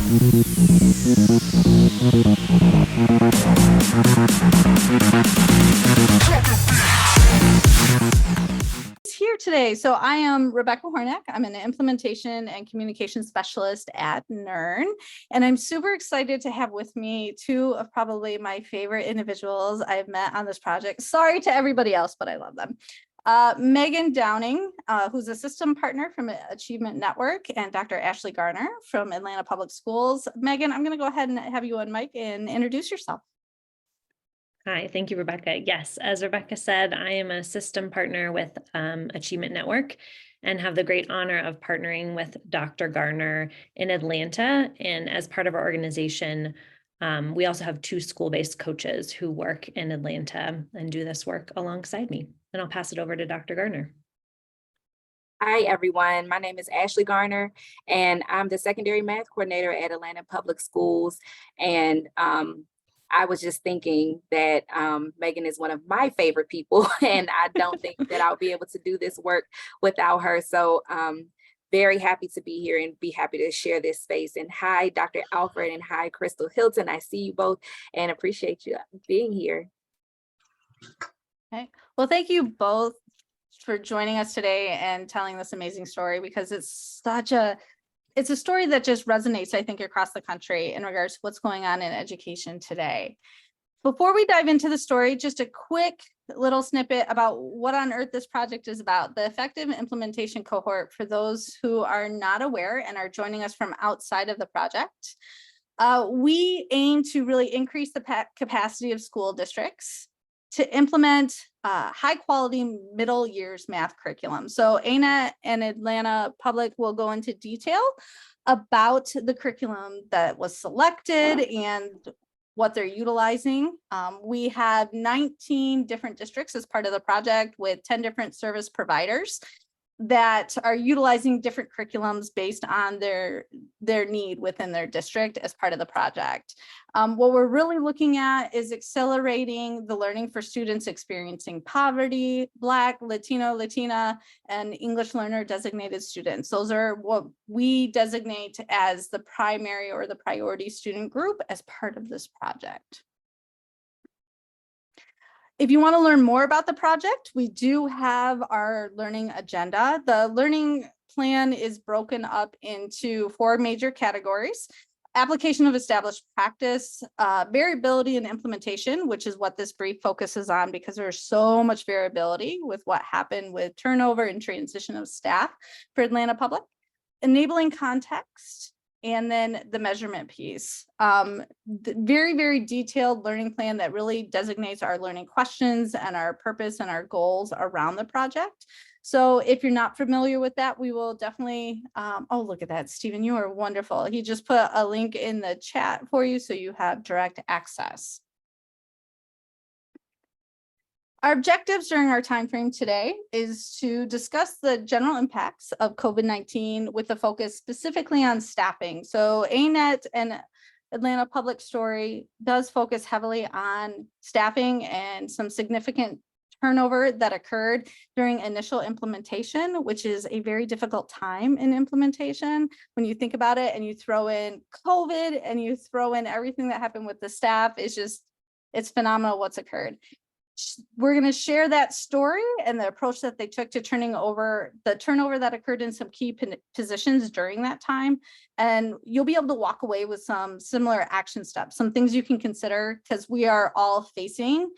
Here today. So I am Rebecca Hornack. I'm an implementation and communication specialist at NERN, and I'm super excited to have with me two of probably my favorite individuals I've met on this project. Sorry to everybody else, but I love them. Megan Downing, who's a system partner from Achievement Network, and Dr. Ashley Garner from Atlanta Public Schools. Megan, I'm going to go ahead and have you on mic and introduce yourself. Hi, thank you, Rebecca. Yes, as Rebecca said, I am a system partner with Achievement Network and have the great honor of partnering with Dr. Garner in Atlanta. And as part of our organization, we also have two school-based coaches who work in Atlanta and do this work alongside me. And I'll pass it over to Dr. Garner. Hi, everyone. My name is Ashley Garner, and I'm the secondary math coordinator at Atlanta Public Schools. And I was just thinking that Megan is one of my favorite people, and I don't think that I'll be able to do this work without her. So very happy to be here and be happy to share this space. And hi, Dr. Alfred, and hi, Crystal Hilton. I see you both and appreciate you being here. Okay. Well, thank you both for joining us today and telling this amazing story, because it's a story that just resonates, I think, across the country in regards to what's going on in education today. Before we dive into the story, just a quick little snippet about what on earth this project is about. The effective implementation cohort, for those who are not aware and are joining us from outside of the project, we aim to really increase the capacity of school districts to implement high quality middle years math curriculum. So ANet and Atlanta Public will go into detail about the curriculum that was selected and what they're utilizing. We have 19 different districts as part of the project with 10 different service providers that are utilizing different curriculums based on their need within their district as part of the project. What we're really looking at is accelerating the learning for students experiencing poverty, Black, Latino, Latina, and English learner designated students. Those are what we designate as the primary or the priority student group as part of this project. If you want to learn more about the project, we do have our learning agenda. The learning plan is broken up into 4 major categories: application of established practice, variability and implementation, which is what this brief focuses on, because there's so much variability with what happened with turnover and transition of staff for Atlanta Public, enabling context, and then the measurement piece. The very, very detailed learning plan that really designates our learning questions and our purpose and our goals around the project. So if you're not familiar with that, we will definitely, oh, look at that, Stephen, you are wonderful. He just put a link in the chat for you so you have direct access. Our objectives during our time frame today is to discuss the general impacts of COVID-19 with a focus specifically on staffing. So ANet and Atlanta Public Story does focus heavily on staffing and some significant turnover that occurred during initial implementation, which is a very difficult time in implementation. When you think about it and you throw in COVID and you throw in everything that happened with the staff, it's phenomenal what's occurred. We're going to share that story and the approach that they took to turning over the turnover that occurred in some key positions during that time. And you'll be able to walk away with some similar action steps, some things you can consider, because we are all facing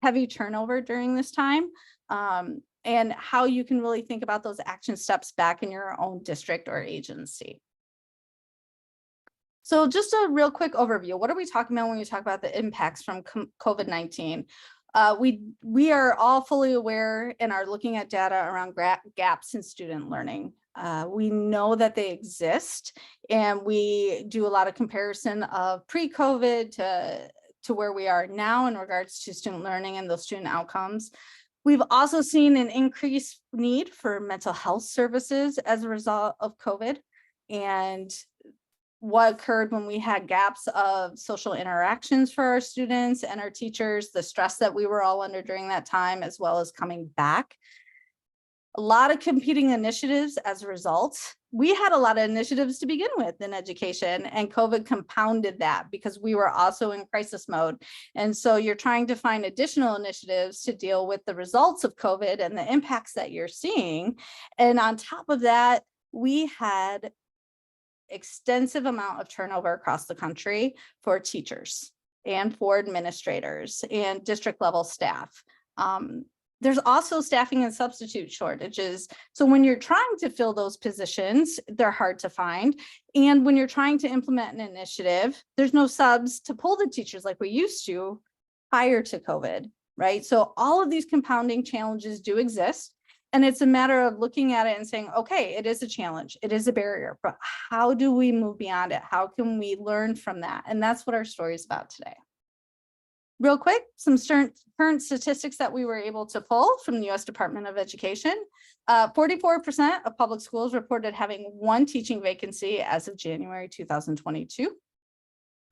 heavy turnover during this time, and how you can really think about those action steps back in your own district or agency. So just a real quick overview. What are we talking about when we talk about the impacts from COVID-19? We are all fully aware and are looking at data around gaps in student learning. We know that they exist, and we do a lot of comparison of pre-COVID to where we are now in regards to student learning and those student outcomes. We've also seen an increased need for mental health services as a result of COVID, and what occurred when we had gaps of social interactions for our students and our teachers, the stress that we were all under during that time, as well as coming back. a lot of competing initiatives as a result. We had a lot of initiatives to begin with in education, and COVID compounded that because we were also in crisis mode. And so you're trying to find additional initiatives to deal with the results of COVID and the impacts that you're seeing. And on top of that, we had extensive amount of turnover across the country for teachers and for administrators and district level staff. There's also staffing and substitute shortages. So when you're trying to fill those positions, they're hard to find. And when you're trying to implement an initiative, there's no subs to pull the teachers like we used to prior to COVID, right? So all of these compounding challenges do exist. And it's a matter of looking at it and saying, okay, it is a challenge, it is a barrier, but how do we move beyond it? How can we learn from that? And that's what our story is about today. Real quick, some current statistics that we were able to pull from the US Department of Education. 44% of public schools reported having one teaching vacancy as of January 2022.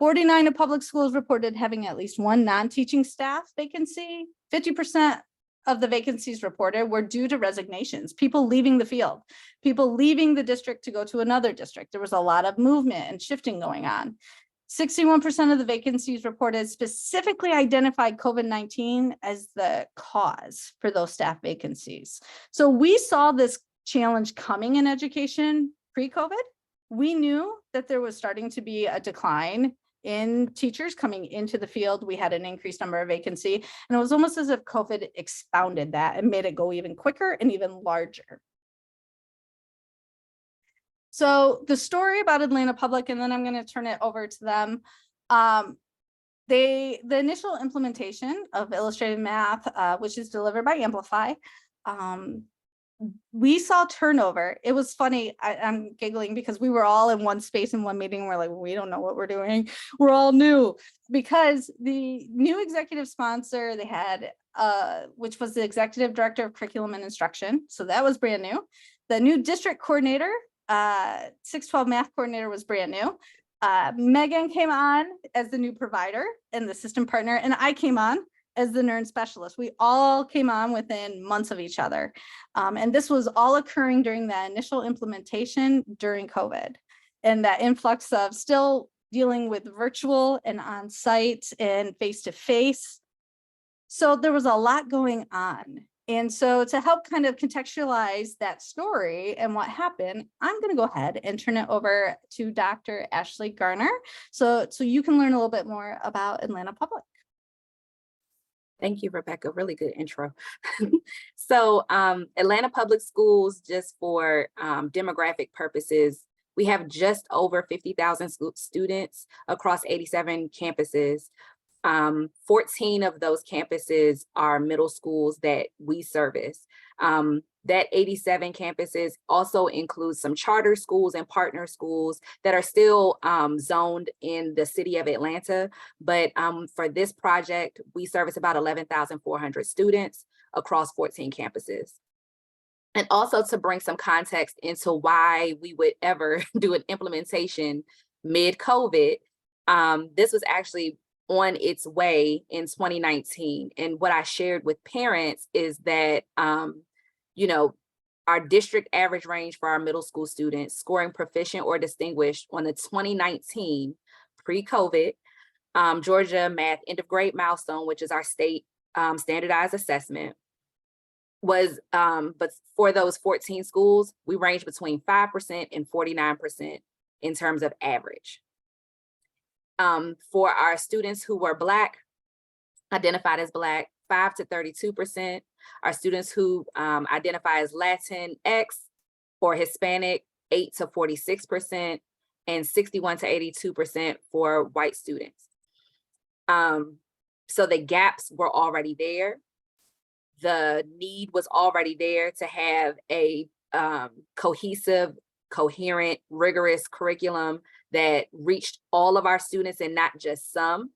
49% of public schools reported having at least one non-teaching staff vacancy. 50% of the vacancies reported were due to resignations, people leaving the field, people leaving the district to go to another district. There was a lot of movement and shifting going on. 61% of the vacancies reported specifically identified COVID-19 as the cause for those staff vacancies. So we saw this challenge coming in education pre-COVID. We knew that there was starting to be a decline in teachers coming into the field. We had an increased number of vacancy, and it was almost as if COVID expounded that and made it go even quicker and even larger. So the story about Atlanta Public, and then I'm going to turn it over to them. The initial implementation of illustrated math, which is delivered by Amplify, we saw turnover. It was funny. I'm giggling because we were all in one space in one meeting. We're like, we don't know what we're doing. We're all new, because the new executive sponsor they had, which was the executive director of curriculum and instruction. So that was brand new. The new district coordinator, 612 math coordinator, was brand new. Megan came on as the new provider and the system partner, and I came on as the NERN specialist. We all came on within months of each other. And this was all occurring during that initial implementation during COVID, and that influx of still dealing with virtual and on-site and face-to-face. So there was a lot going on. And so to help kind of contextualize that story and what happened, I'm going to go ahead and turn it over to Dr. Ashley Garner. So you can learn a little bit more about Atlanta Public. Thank you, Rebecca. Really good intro. So Atlanta Public Schools, just for demographic purposes, we have just over 50,000 students across 87 campuses. 14 of those campuses are middle schools that we service. That 87 campuses also includes some charter schools and partner schools that are still zoned in the city of Atlanta. But for this project, we service about 11,400 students across 14 campuses. And also to bring some context into why we would ever do an implementation mid-COVID, this was actually on its way in 2019. And what I shared with parents is that, you know, our district average range for our middle school students scoring proficient or distinguished on the 2019 pre-COVID Georgia math end of grade milestone, which is our state standardized assessment, was, but for those 14 schools, we range between 5% and 49% in terms of average. For our students who were Black, identified as Black, 5 to 32%. Our students who identify as Latinx or Hispanic, 8 to 46%, and 61 to 82% for white students. So the gaps were already there. The need was already there to have a cohesive, coherent, rigorous curriculum that reached all of our students and not just some.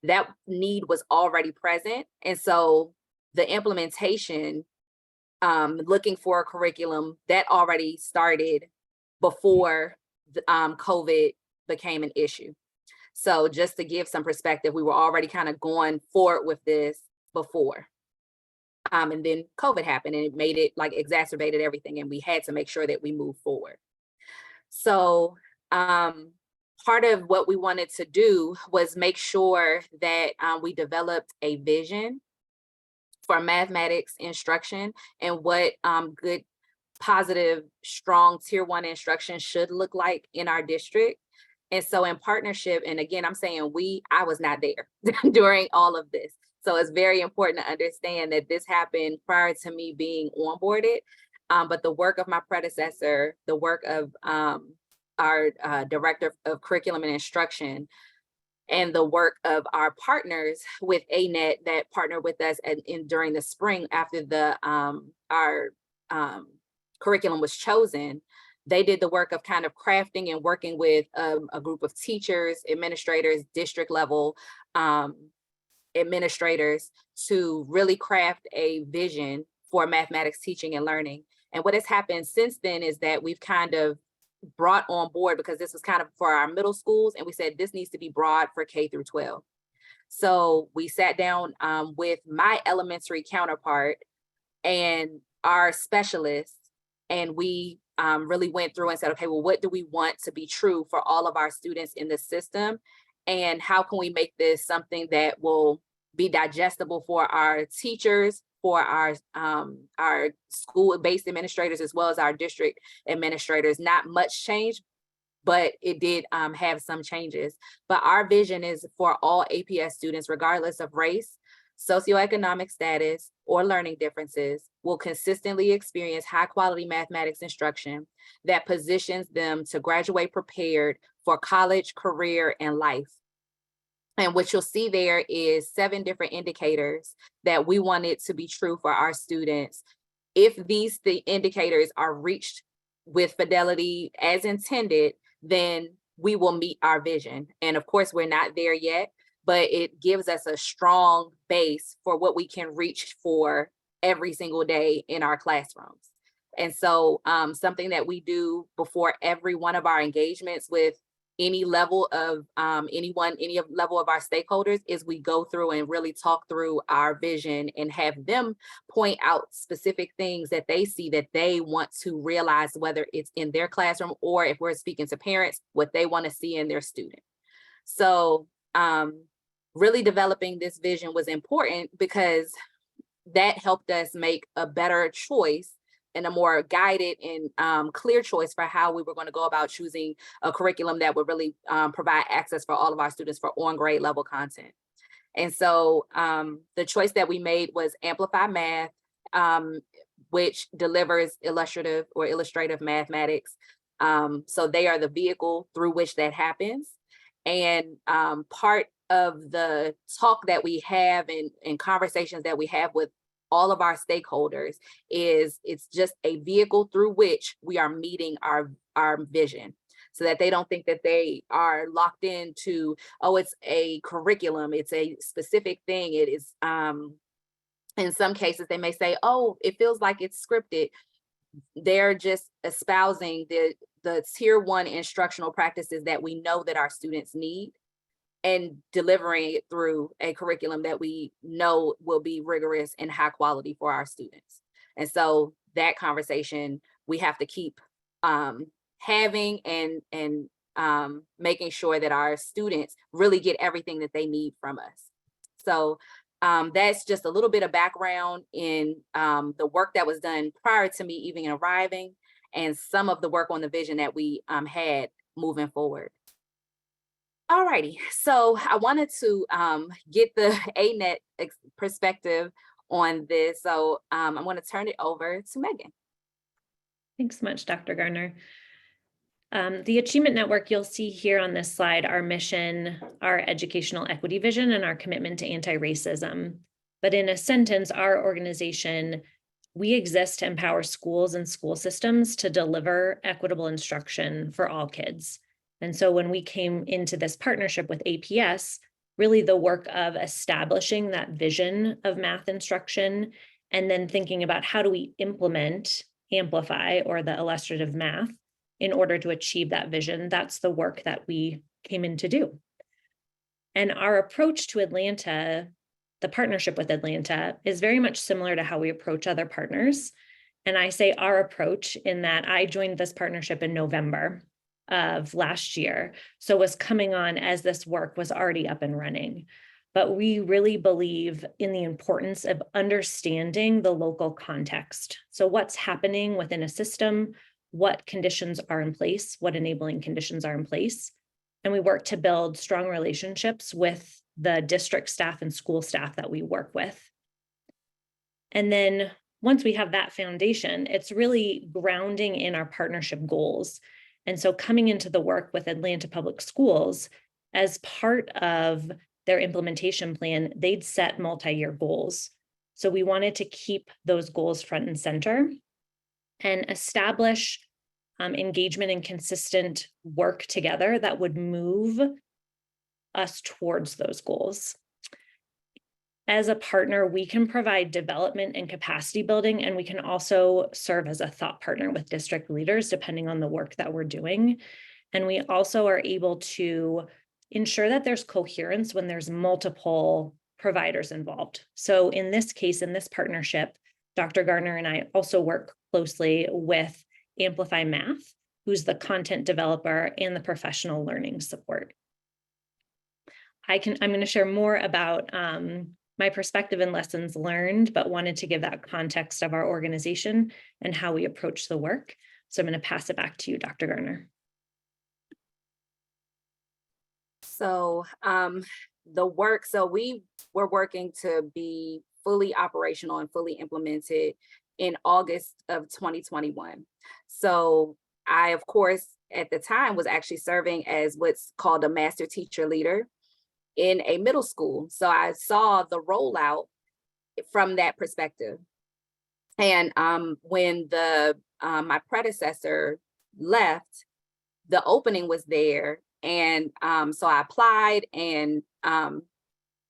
That need was already present. And so the implementation, looking for a curriculum, that already started before the, COVID became an issue. So just to give some perspective, we were already kind of going forward with this before. And then COVID happened and it made it like exacerbated everything. And we had to make sure that we move forward. So part of what we wanted to do was make sure that we developed a vision for mathematics instruction and what good, positive, strong tier 1 instruction should look like in our district. And so in partnership, and again, I'm saying I was not there during all of this. So it's very important to understand that this happened prior to me being onboarded. But the work of my predecessor, the work of our director of curriculum and instruction, and the work of our partners with ANet that partnered with us during the spring after our curriculum was chosen, they did the work of kind of crafting and working with a group of teachers, administrators, district level administrators to really craft a vision for mathematics teaching and learning. And what has happened since then is that we've kind of brought on board, because this was kind of for our middle schools, and we said this needs to be broad for K through 12. So we sat down with my elementary counterpart and our specialists, and we really went through and said, okay, well, what do we want to be true for all of our students in the system? And how can we make this something that will be digestible for our teachers, for our school-based administrators, as well as our district administrators? Not much change, but it did have some changes. But our vision is for all APS students, regardless of race, socioeconomic status, or learning differences, will consistently experience high quality mathematics instruction that positions them to graduate prepared for college, career, and life. And what you'll see there is 7 different indicators that we wanted to be true for our students. If the indicators are reached with fidelity as intended, then we will meet our vision. And of course, we're not there yet, but it gives us a strong base for what we can reach for every single day in our classrooms. And so something that we do before every one of our engagements with any level of any level of our stakeholders is we go through and really talk through our vision and have them point out specific things that they see that they want to realize, whether it's in their classroom or if we're speaking to parents, what they want to see in their student. So really developing this vision was important because that helped us make a better choice and a more guided and clear choice for how we were going to go about choosing a curriculum that would really provide access for all of our students for on-grade level content. And so the choice that we made was Amplify Math, which delivers illustrative or illustrative mathematics. So they are the vehicle through which that happens. And part of the talk that we have and conversations that we have with all of our stakeholders is it's just a vehicle through which we are meeting our vision, so that they don't think that they are locked into, oh, it's a curriculum, it's a specific thing. It is in some cases they may say, oh, it feels like it's scripted. They're just espousing the tier 1 instructional practices that we know that our students need, and delivering it through a curriculum that we know will be rigorous and high quality for our students. And so that conversation we have to keep having and making sure that our students really get everything that they need from us. So that's just a little bit of background in the work that was done prior to me even arriving, and some of the work on the vision that we had moving forward. Alrighty, so I wanted to get the ANet perspective on this. So I'm going to turn it over to Megan. Thanks so much, Dr. Garner. The Achievement Network, you'll see here on this slide, our mission, our educational equity vision, and our commitment to anti-racism. But in a sentence, our organization, we exist to empower schools and school systems to deliver equitable instruction for all kids. And so when we came into this partnership with APS, really the work of establishing that vision of math instruction, and then thinking about how do we implement Amplify, or the illustrative math, in order to achieve that vision, that's the work that we came in to do. And our approach to Atlanta, the partnership with Atlanta is very much similar to how we approach other partners. And I say our approach in that I joined this partnership in November of last year. So was coming on as this work was already up and running. But we really believe in the importance of understanding the local context. So what's happening within a system, what conditions are in place, what enabling conditions are in place. And we work to build strong relationships with the district staff and school staff that we work with. And then once we have that foundation, it's really grounding in our partnership goals. And so coming into the work with Atlanta Public Schools, as part of their implementation plan, they'd set multi-year goals. So we wanted to keep those goals front and center and establish engagement and consistent work together that would move us towards those goals. As a partner, we can provide development and capacity building, and we can also serve as a thought partner with district leaders, depending on the work that we're doing. And we also are able to ensure that there's coherence when there's multiple providers involved. So in this case, in this partnership, Dr. Garner and I also work closely with Amplify Math, who's the content developer and the professional learning support. I'm going to share more about my perspective and lessons learned, but wanted to give that context of our organization and how we approach the work. So I'm going to pass it back to you, Dr. Garner. So the work, so we were working to be fully operational and fully implemented in August of 2021. So I, of course, at the time was actually serving as what's called a master teacher leader in a middle school. So I saw the rollout from that perspective. And when my predecessor left, the opening was there. And so I applied and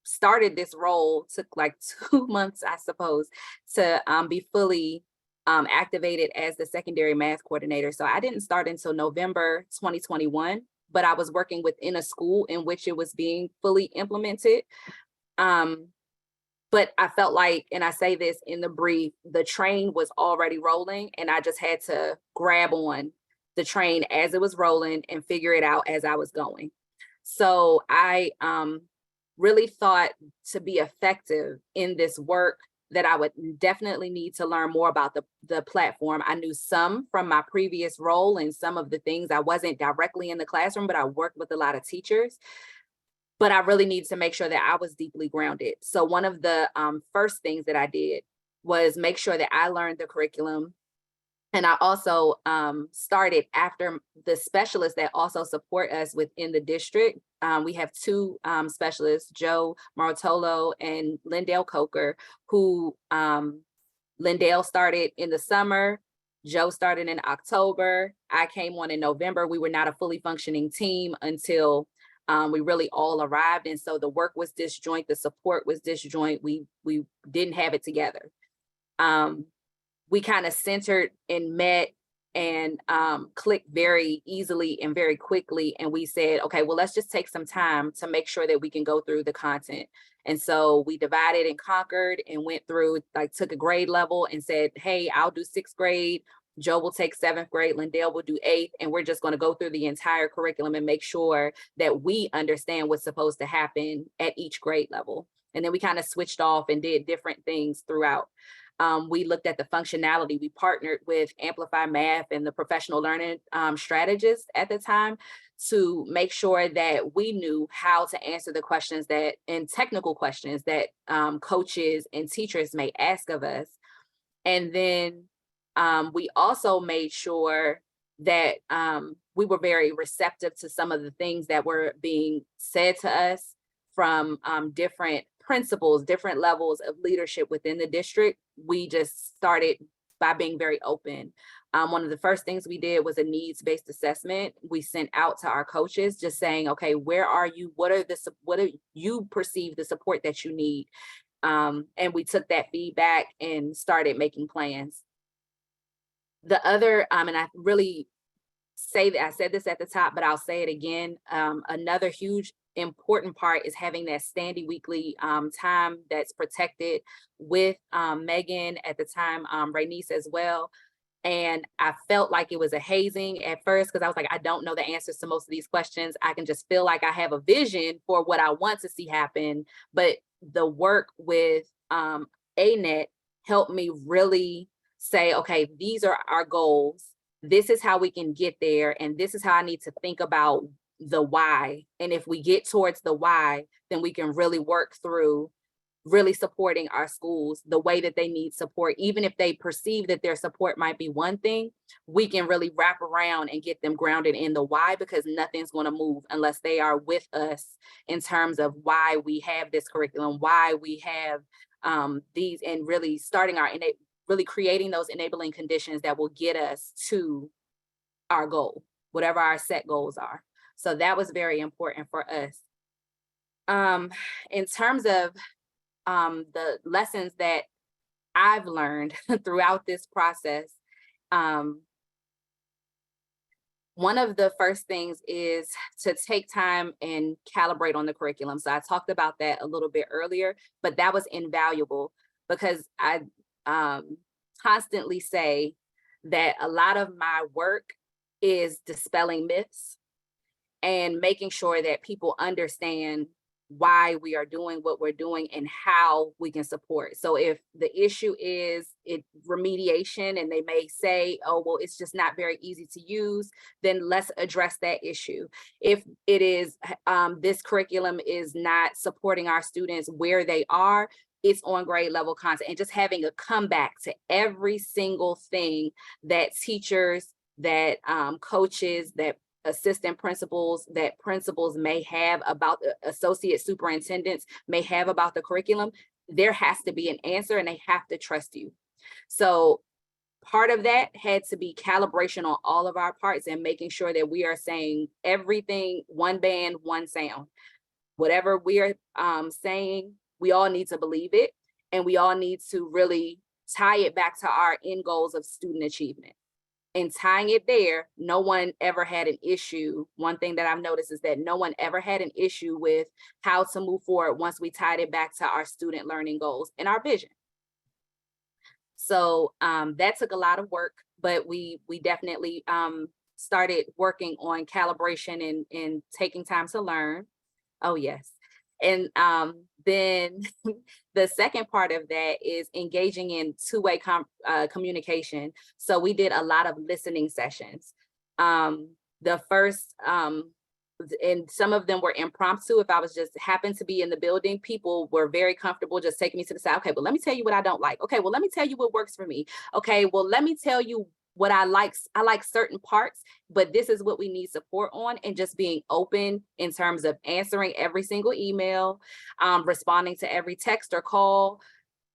started this role. Took like 2 months, I suppose, to be fully activated as the secondary math coordinator. So I didn't start until November 2021, but I was working within a school in which it was being fully implemented. But I felt like, and I say this in the brief, the train was already rolling and I just had to grab on the train as it was rolling and figure it out as I was going. So I really thought to be effective in this work that I would definitely need to learn more about the platform. I knew some from my previous role and some of the things. I wasn't directly in the classroom, but I worked with a lot of teachers. But I really needed to make sure that I was deeply grounded. So one of the first things that I did was make sure that I learned the curriculum. And I also started after the specialists that also support us within the district. We have two specialists, Joe Martolo and Lindell Coker, who Lindell started in the summer. Joe started in October. I came on in November. We were not a fully functioning team until we really all arrived. And so the work was disjoint, the support was disjoint. We didn't have it together. We kind of centered and met and clicked very easily and very quickly. And we said, okay, well, let's just take some time to make sure that we can go through the content. And so we divided and conquered and went through, like took a grade level and said, hey, I'll do 6th grade. Joe will take 7th grade, Lindell will do 8th, and we're just going to go through the entire curriculum and make sure that we understand what's supposed to happen at each grade level. And then we kind of switched off and did different things throughout. We looked at the functionality. We partnered with Amplify Math and the professional learning strategists at the time to make sure that we knew how to answer the questions that, and technical questions that coaches and teachers may ask of us. And then we also made sure that we were very receptive to some of the things that were being said to us from different principals, different levels of leadership within the district. We just started by being very open. One of the first things we did was a needs-based assessment. We sent out to our coaches just saying, okay, where are you? What do you perceive the support that you need? And we took that feedback and started making plans. The other, and I really say that I said this at the top, but I'll say it again. Another huge important part is having that standing weekly time that's protected with Megan at the time, Raynice as well. And I felt like it was a hazing at first because I was like, I don't know the answers to most of these questions. I can just feel like I have a vision for what I want to see happen. But the work with ANet helped me really say, okay, these are our goals. This is how we can get there. And this is how I need to think about the why. And if we get towards the why, then we can really work through really supporting our schools the way that they need support. Even if they perceive that their support might be one thing, we can really wrap around and get them grounded in the why, because nothing's going to move unless they are with us in terms of why we have this curriculum, why we have these, and really starting our really creating those enabling conditions that will get us to our goal, whatever our set goals are. So that was very important for us. In terms of the lessons that I've learned throughout this process, one of the first things is to take time and calibrate on the curriculum. So I talked about that a little bit earlier, but that was invaluable because I constantly say that a lot of my work is dispelling myths and making sure that people understand why we are doing what we're doing and how we can support. So if the issue is remediation and they may say, oh, well, it's just not very easy to use, then let's address that issue. If it is this curriculum is not supporting our students where they are, it's on grade level content, and just having a comeback to every single thing that teachers, that coaches, that assistant principals, that principals may have about associate superintendents may have about the curriculum. There has to be an answer and they have to trust you. So part of that had to be calibration on all of our parts and making sure that we are saying everything, one band, one sound. Whatever we are saying, we all need to believe it, and we all need to really tie it back to our end goals of student achievement. And tying it there, no one ever had an issue. One thing that I've noticed is that no one ever had an issue with how to move forward once we tied it back to our student learning goals and our vision. So that took a lot of work, but we definitely started working on calibration and taking time to learn. Oh, yes. And then the second part of that is engaging in two-way communication. So we did a lot of listening sessions. The first, and some of them were impromptu. If I was just happened to be in the building, people were very comfortable just taking me to the side. Okay, well, let me tell you what I don't like. Okay, well, let me tell you what works for me. Okay, well, let me tell you what I like certain parts, but this is what we need support on, and just being open in terms of answering every single email, responding to every text or call,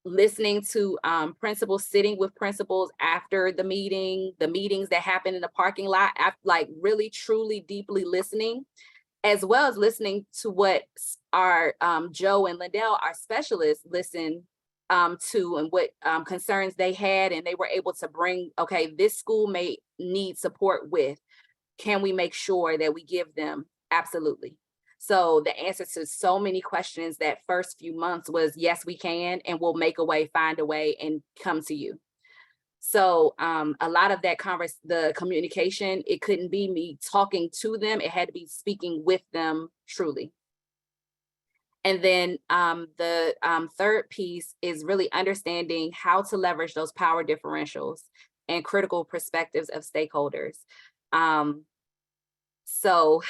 listening to principals, sitting with principals after the meetings that happen in the parking lot, like really, truly, deeply listening, as well as listening to what our Joe and Lindell, our specialists, listen to, and what concerns they had, and they were able to bring, okay, this school may need support with, can we make sure that we give them? Absolutely. So the answer to so many questions that first few months was, yes, we can, and we'll make a way, find a way, and come to you. So a lot of that the communication, it couldn't be me talking to them, it had to be speaking with them truly. And then the third piece is really understanding how to leverage those power differentials and critical perspectives of stakeholders. So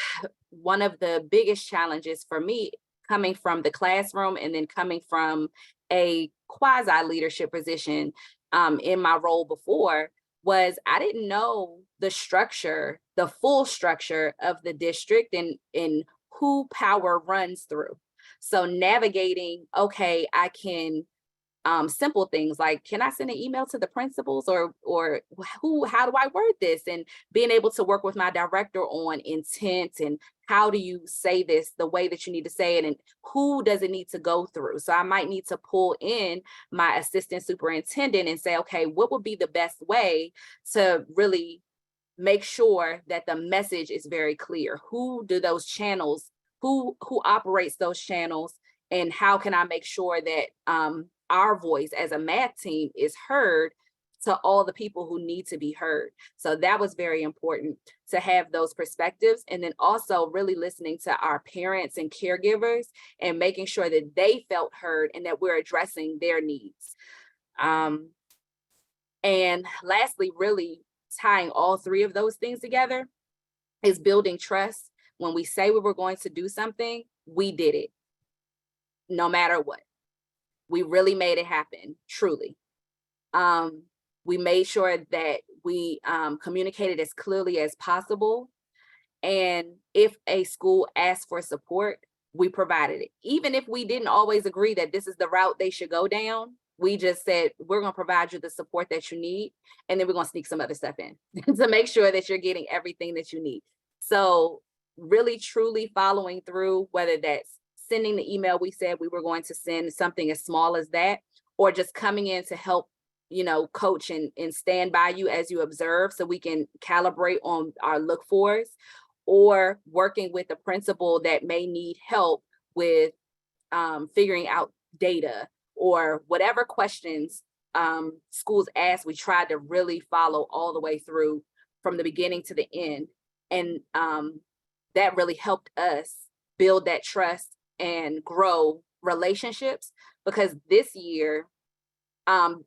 one of the biggest challenges for me, coming from the classroom and then coming from a quasi leadership position in my role before, was I didn't know the structure, the full structure of the district, and who power runs through. So navigating, okay, I can simple things like, can I send an email to the principals, or how do I word this? And being able to work with my director on intent and how do you say this the way that you need to say it, and who does it need to go through? So I might need to pull in my assistant superintendent and say, okay, what would be the best way to really make sure that the message is very clear. Who do those channels, who operates those channels, and how can I make sure that our voice as a math team is heard to all the people who need to be heard. So that was very important to have those perspectives. And then also really listening to our parents and caregivers and making sure that they felt heard and that we're addressing their needs. And lastly, really tying all three of those things together is building trust. When we say we were going to do something, we did it, no matter what. We really made it happen, truly. We made sure that we communicated as clearly as possible. And if a school asked for support, we provided it. Even if we didn't always agree that this is the route they should go down, we just said, we're going to provide you the support that you need. And then we're going to sneak some other stuff in to make sure that you're getting everything that you need. So really, truly following through, whether that's sending the email we said we were going to send, something as small as that, or just coming in to help, you know, coach and stand by you as you observe so we can calibrate on our look fors, or working with a principal that may need help with figuring out data or whatever questions schools ask. We tried to really follow all the way through from the beginning to the end. And that really helped us build that trust and grow relationships, because this year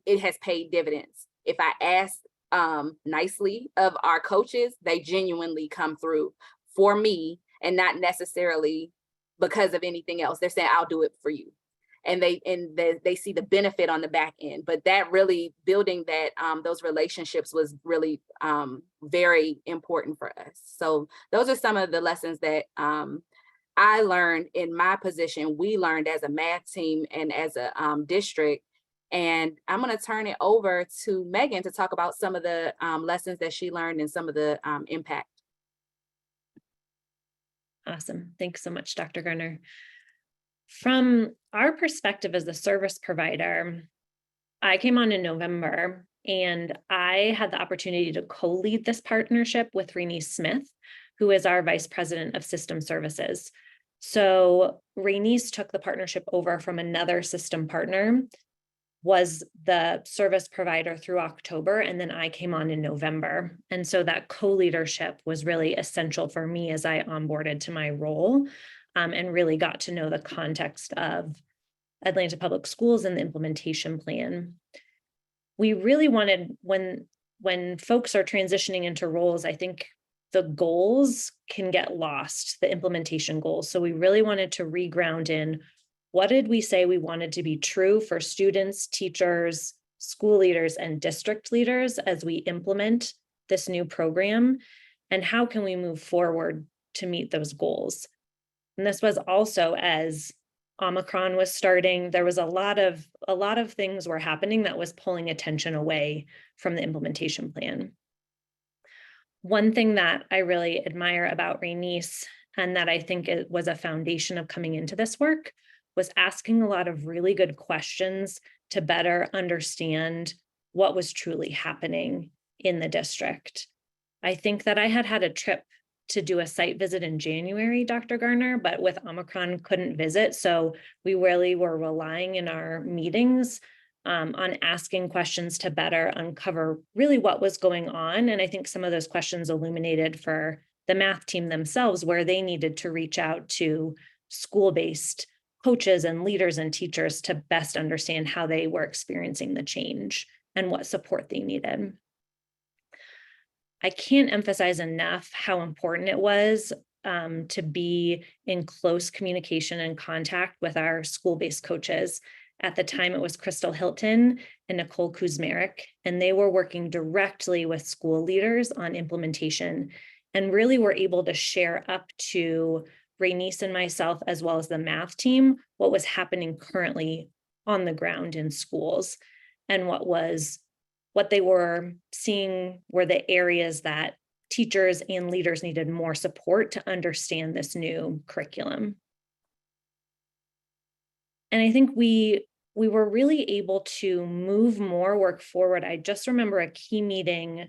it has paid dividends. If I ask nicely of our coaches, they genuinely come through for me and not necessarily because of anything else. They're saying, I'll do it for you. And they see the benefit on the back end. But that really building that those relationships was really very important for us. So those are some of the lessons that I learned in my position. We learned as a math team and as a district. And I'm going to turn it over to Megan to talk about some of the lessons that she learned and some of the impact. Awesome. Thanks so much, Dr. Garner. From our perspective as the service provider, I came on in November and I had the opportunity to co-lead this partnership with Rainice Smith, who is our Vice President of System Services. So Rainice took the partnership over from another system partner, was the service provider through October, and then I came on in November. And so that co-leadership was really essential for me as I onboarded to my role and really got to know the context of Atlanta Public Schools and the implementation plan. We really wanted, when folks are transitioning into roles, I think the goals can get lost, the implementation goals. So we really wanted to reground in, what did we say we wanted to be true for students, teachers, school leaders, and district leaders as we implement this new program? And how can we move forward to meet those goals? And this was also as Omicron was starting. There was a lot of things were happening that was pulling attention away from the implementation plan. One thing that I really admire about Rainice, and that I think it was a foundation of coming into this work, was asking a lot of really good questions to better understand what was truly happening in the district. I think that I had a trip to do a site visit in January, Dr. Garner, but with Omicron couldn't visit. So we really were relying in our meetings on asking questions to better uncover really what was going on. And I think some of those questions illuminated for the math team themselves where they needed to reach out to school-based coaches and leaders and teachers to best understand how they were experiencing the change and what support they needed. I can't emphasize enough how important it was to be in close communication and contact with our school-based coaches. At the time, it was Crystal Hilton and Nicole Kuzmarek, and they were working directly with school leaders on implementation and really were able to share up to Rainice and myself, as well as the math team, what was happening currently on the ground in schools and what they were seeing were the areas that teachers and leaders needed more support to understand this new curriculum. And I think we were really able to move more work forward. I just remember a key meeting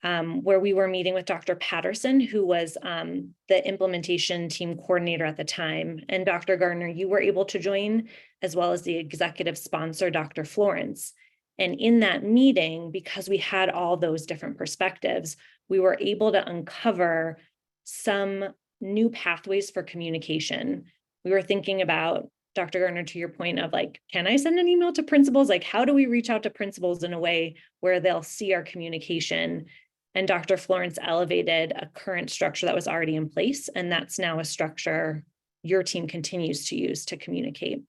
where we were meeting with Dr. Patterson, who was the implementation team coordinator at the time. And Dr. Gardner, you were able to join, as well as the executive sponsor, Dr. Florence. And in that meeting, because we had all those different perspectives, we were able to uncover some new pathways for communication. We were thinking about, Dr. Gardner, to your point of like, can I send an email to principals? Like, how do we reach out to principals in a way where they'll see our communication? And Dr. Florence elevated a current structure that was already in place, and that's now a structure your team continues to use to communicate.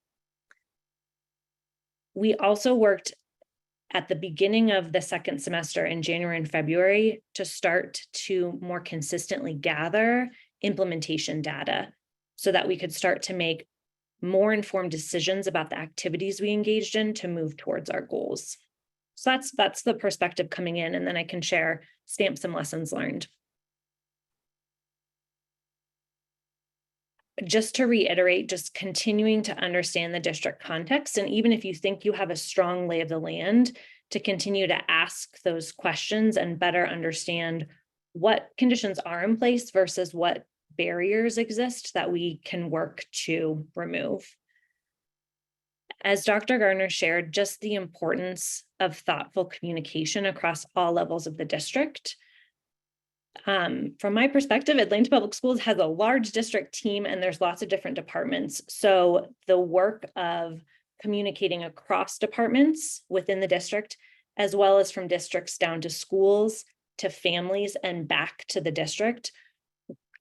We also worked at the beginning of the second semester in January and February to start to more consistently gather implementation data so that we could start to make more informed decisions about the activities we engaged in to move towards our goals. So that's the perspective coming in, and then I can stamp some lessons learned. Just to reiterate, just continuing to understand the district context, and even if you think you have a strong lay of the land, to continue to ask those questions and better understand what conditions are in place versus what barriers exist that we can work to remove. As Dr. Gardner shared, just the importance of thoughtful communication across all levels of the district. From my perspective, Atlanta Public Schools has a large district team and there's lots of different departments. So the work of communicating across departments within the district, as well as from districts down to schools, to families, and back to the district,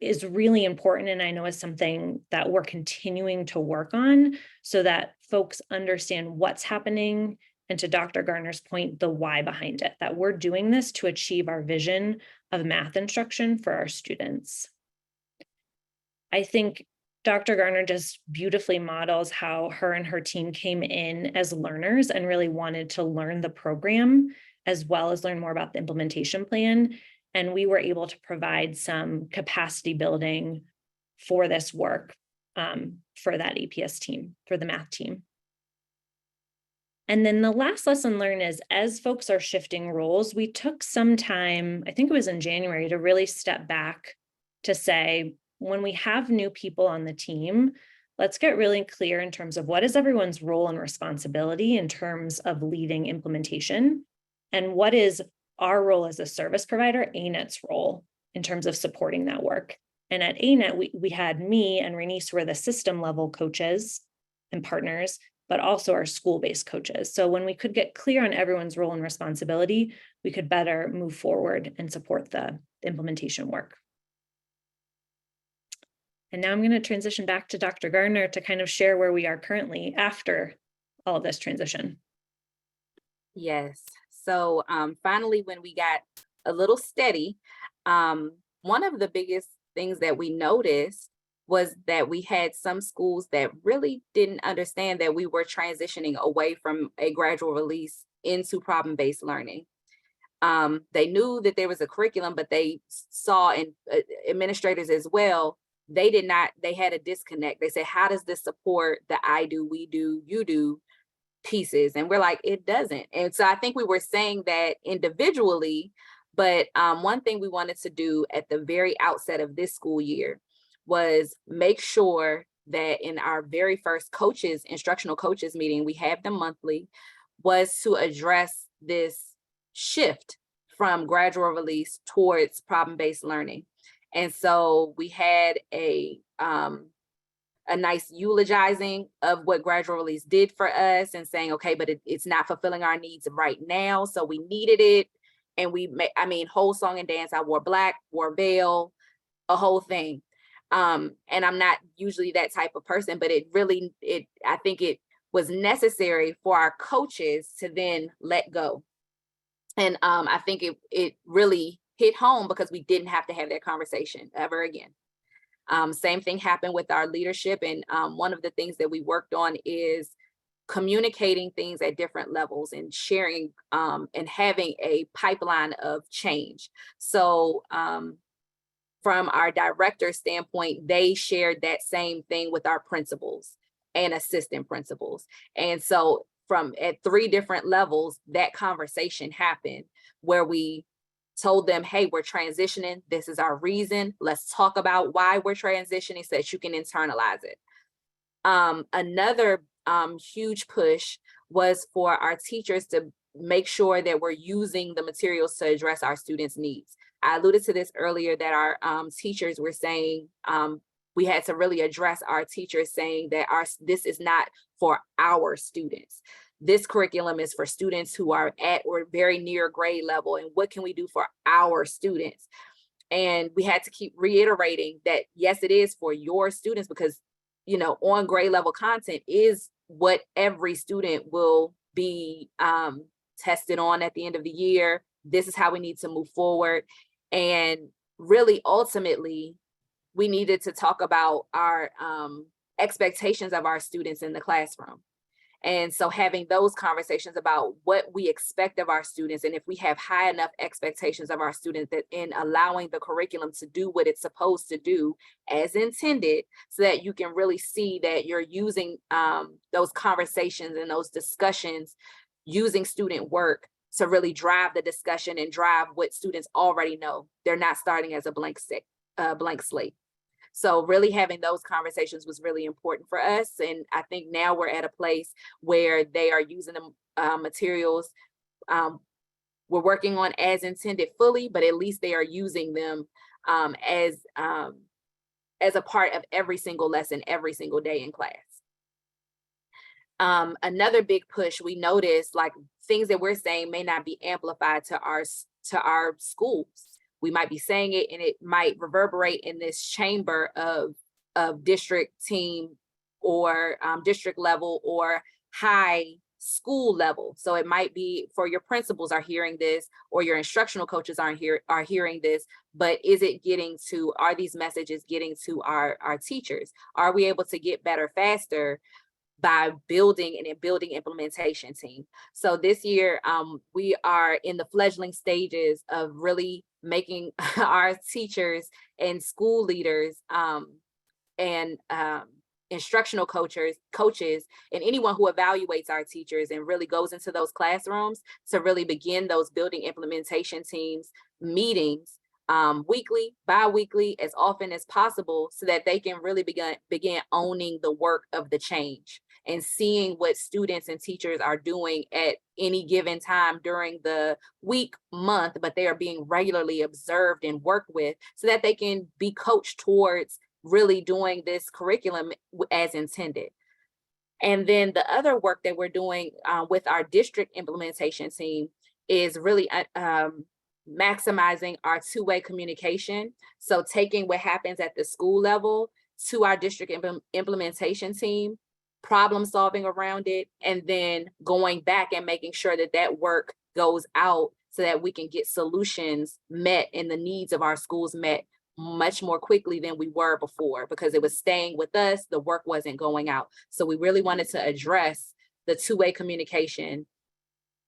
is really important, and I know is something that we're continuing to work on so that folks understand what's happening, and to Dr. Gardner's point, the why behind it, that we're doing this to achieve our vision of math instruction for our students. I think Dr. Gardner just beautifully models how her and her team came in as learners and really wanted to learn the program as well as learn more about the implementation plan. And we were able to provide some capacity building for this work for that APS team, for the math team. And then the last lesson learned is, as folks are shifting roles, we took some time, I think it was in January, to really step back to say, when we have new people on the team, let's get really clear in terms of what is everyone's role and responsibility in terms of leading implementation, and what is our role as a service provider, ANet's role in terms of supporting that work. And at ANet, we had me and Renice were the system level coaches and partners, but also our school-based coaches. So when we could get clear on everyone's role and responsibility, we could better move forward and support the implementation work. And now I'm going to transition back to Dr. Gardner to kind of share where we are currently after all of this transition. Yes. So finally, when we got a little steady, one of the biggest things that we noticed was that we had some schools that really didn't understand that we were transitioning away from a gradual release into problem-based learning. They knew that there was a curriculum, but they saw, and administrators as well, they had a disconnect. They said, how does this support the I do, we do, you do pieces? And we're like, it doesn't. And so I think we were saying that individually, but one thing we wanted to do at the very outset of this school year was make sure that in our very first instructional coaches meeting, we have them monthly, was to address this shift from gradual release towards problem-based learning. And so we had a nice eulogizing of what gradual release did for us and saying, okay, but it's not fulfilling our needs right now. So we needed it. And whole song and dance, I wore black, wore veil, a whole thing. And I'm not usually that type of person, but I think it was necessary for our coaches to then let go. And I think it really hit home because we didn't have to have that conversation ever again. Same thing happened with our leadership. And one of the things that we worked on is communicating things at different levels and sharing and having a pipeline of change. So from our director standpoint, they shared that same thing with our principals and assistant principals. And so at 3 different levels, that conversation happened where we told them, hey, we're transitioning. This is our reason. Let's talk about why we're transitioning so that you can internalize it. Another huge push was for our teachers to make sure that we're using the materials to address our students' needs. I alluded to this earlier that our teachers were saying we had to really address our teachers saying that this is not for our students. This curriculum is for students who are at or very near grade level, and what can we do for our students? And we had to keep reiterating that, yes, it is for your students, because, you know, on grade level content is what every student will be tested on at the end of the year. This is how we need to move forward. And really, ultimately, we needed to talk about our expectations of our students in the classroom. And so having those conversations about what we expect of our students, and if we have high enough expectations of our students, that in allowing the curriculum to do what it's supposed to do as intended, so that you can really see that you're using those conversations and those discussions, using student work to really drive the discussion and drive what students already know. They're not starting as a blank slate. So really having those conversations was really important for us. And I think now we're at a place where they are using the materials. We're working on as intended fully, but at least they are using them as a part of every single lesson, every single day in class. Another big push, we noticed, like, things that we're saying may not be amplified to our schools. We might be saying it and it might reverberate in this chamber of district team or district level or high school level. So it might be for your principals are hearing this, or your instructional coaches are hearing this, but are these messages getting to our teachers? Are we able to get better faster by building implementation team? So this year, we are in the fledgling stages of really making our teachers and school leaders and instructional coaches, and anyone who evaluates our teachers and really goes into those classrooms to really begin those building implementation teams meetings weekly, bi-weekly, as often as possible, so that they can really begin owning the work of the change and seeing what students and teachers are doing at any given time during the week, month, but they are being regularly observed and worked with so that they can be coached towards really doing this curriculum as intended. And then the other work that we're doing with our district implementation team is really maximizing our two-way communication. So taking what happens at the school level to our district implementation team, problem solving around it, and then going back and making sure that that work goes out so that we can get solutions met and the needs of our schools met much more quickly than we were before, because it was staying with us, the work wasn't going out. So we really wanted to address the two-way communication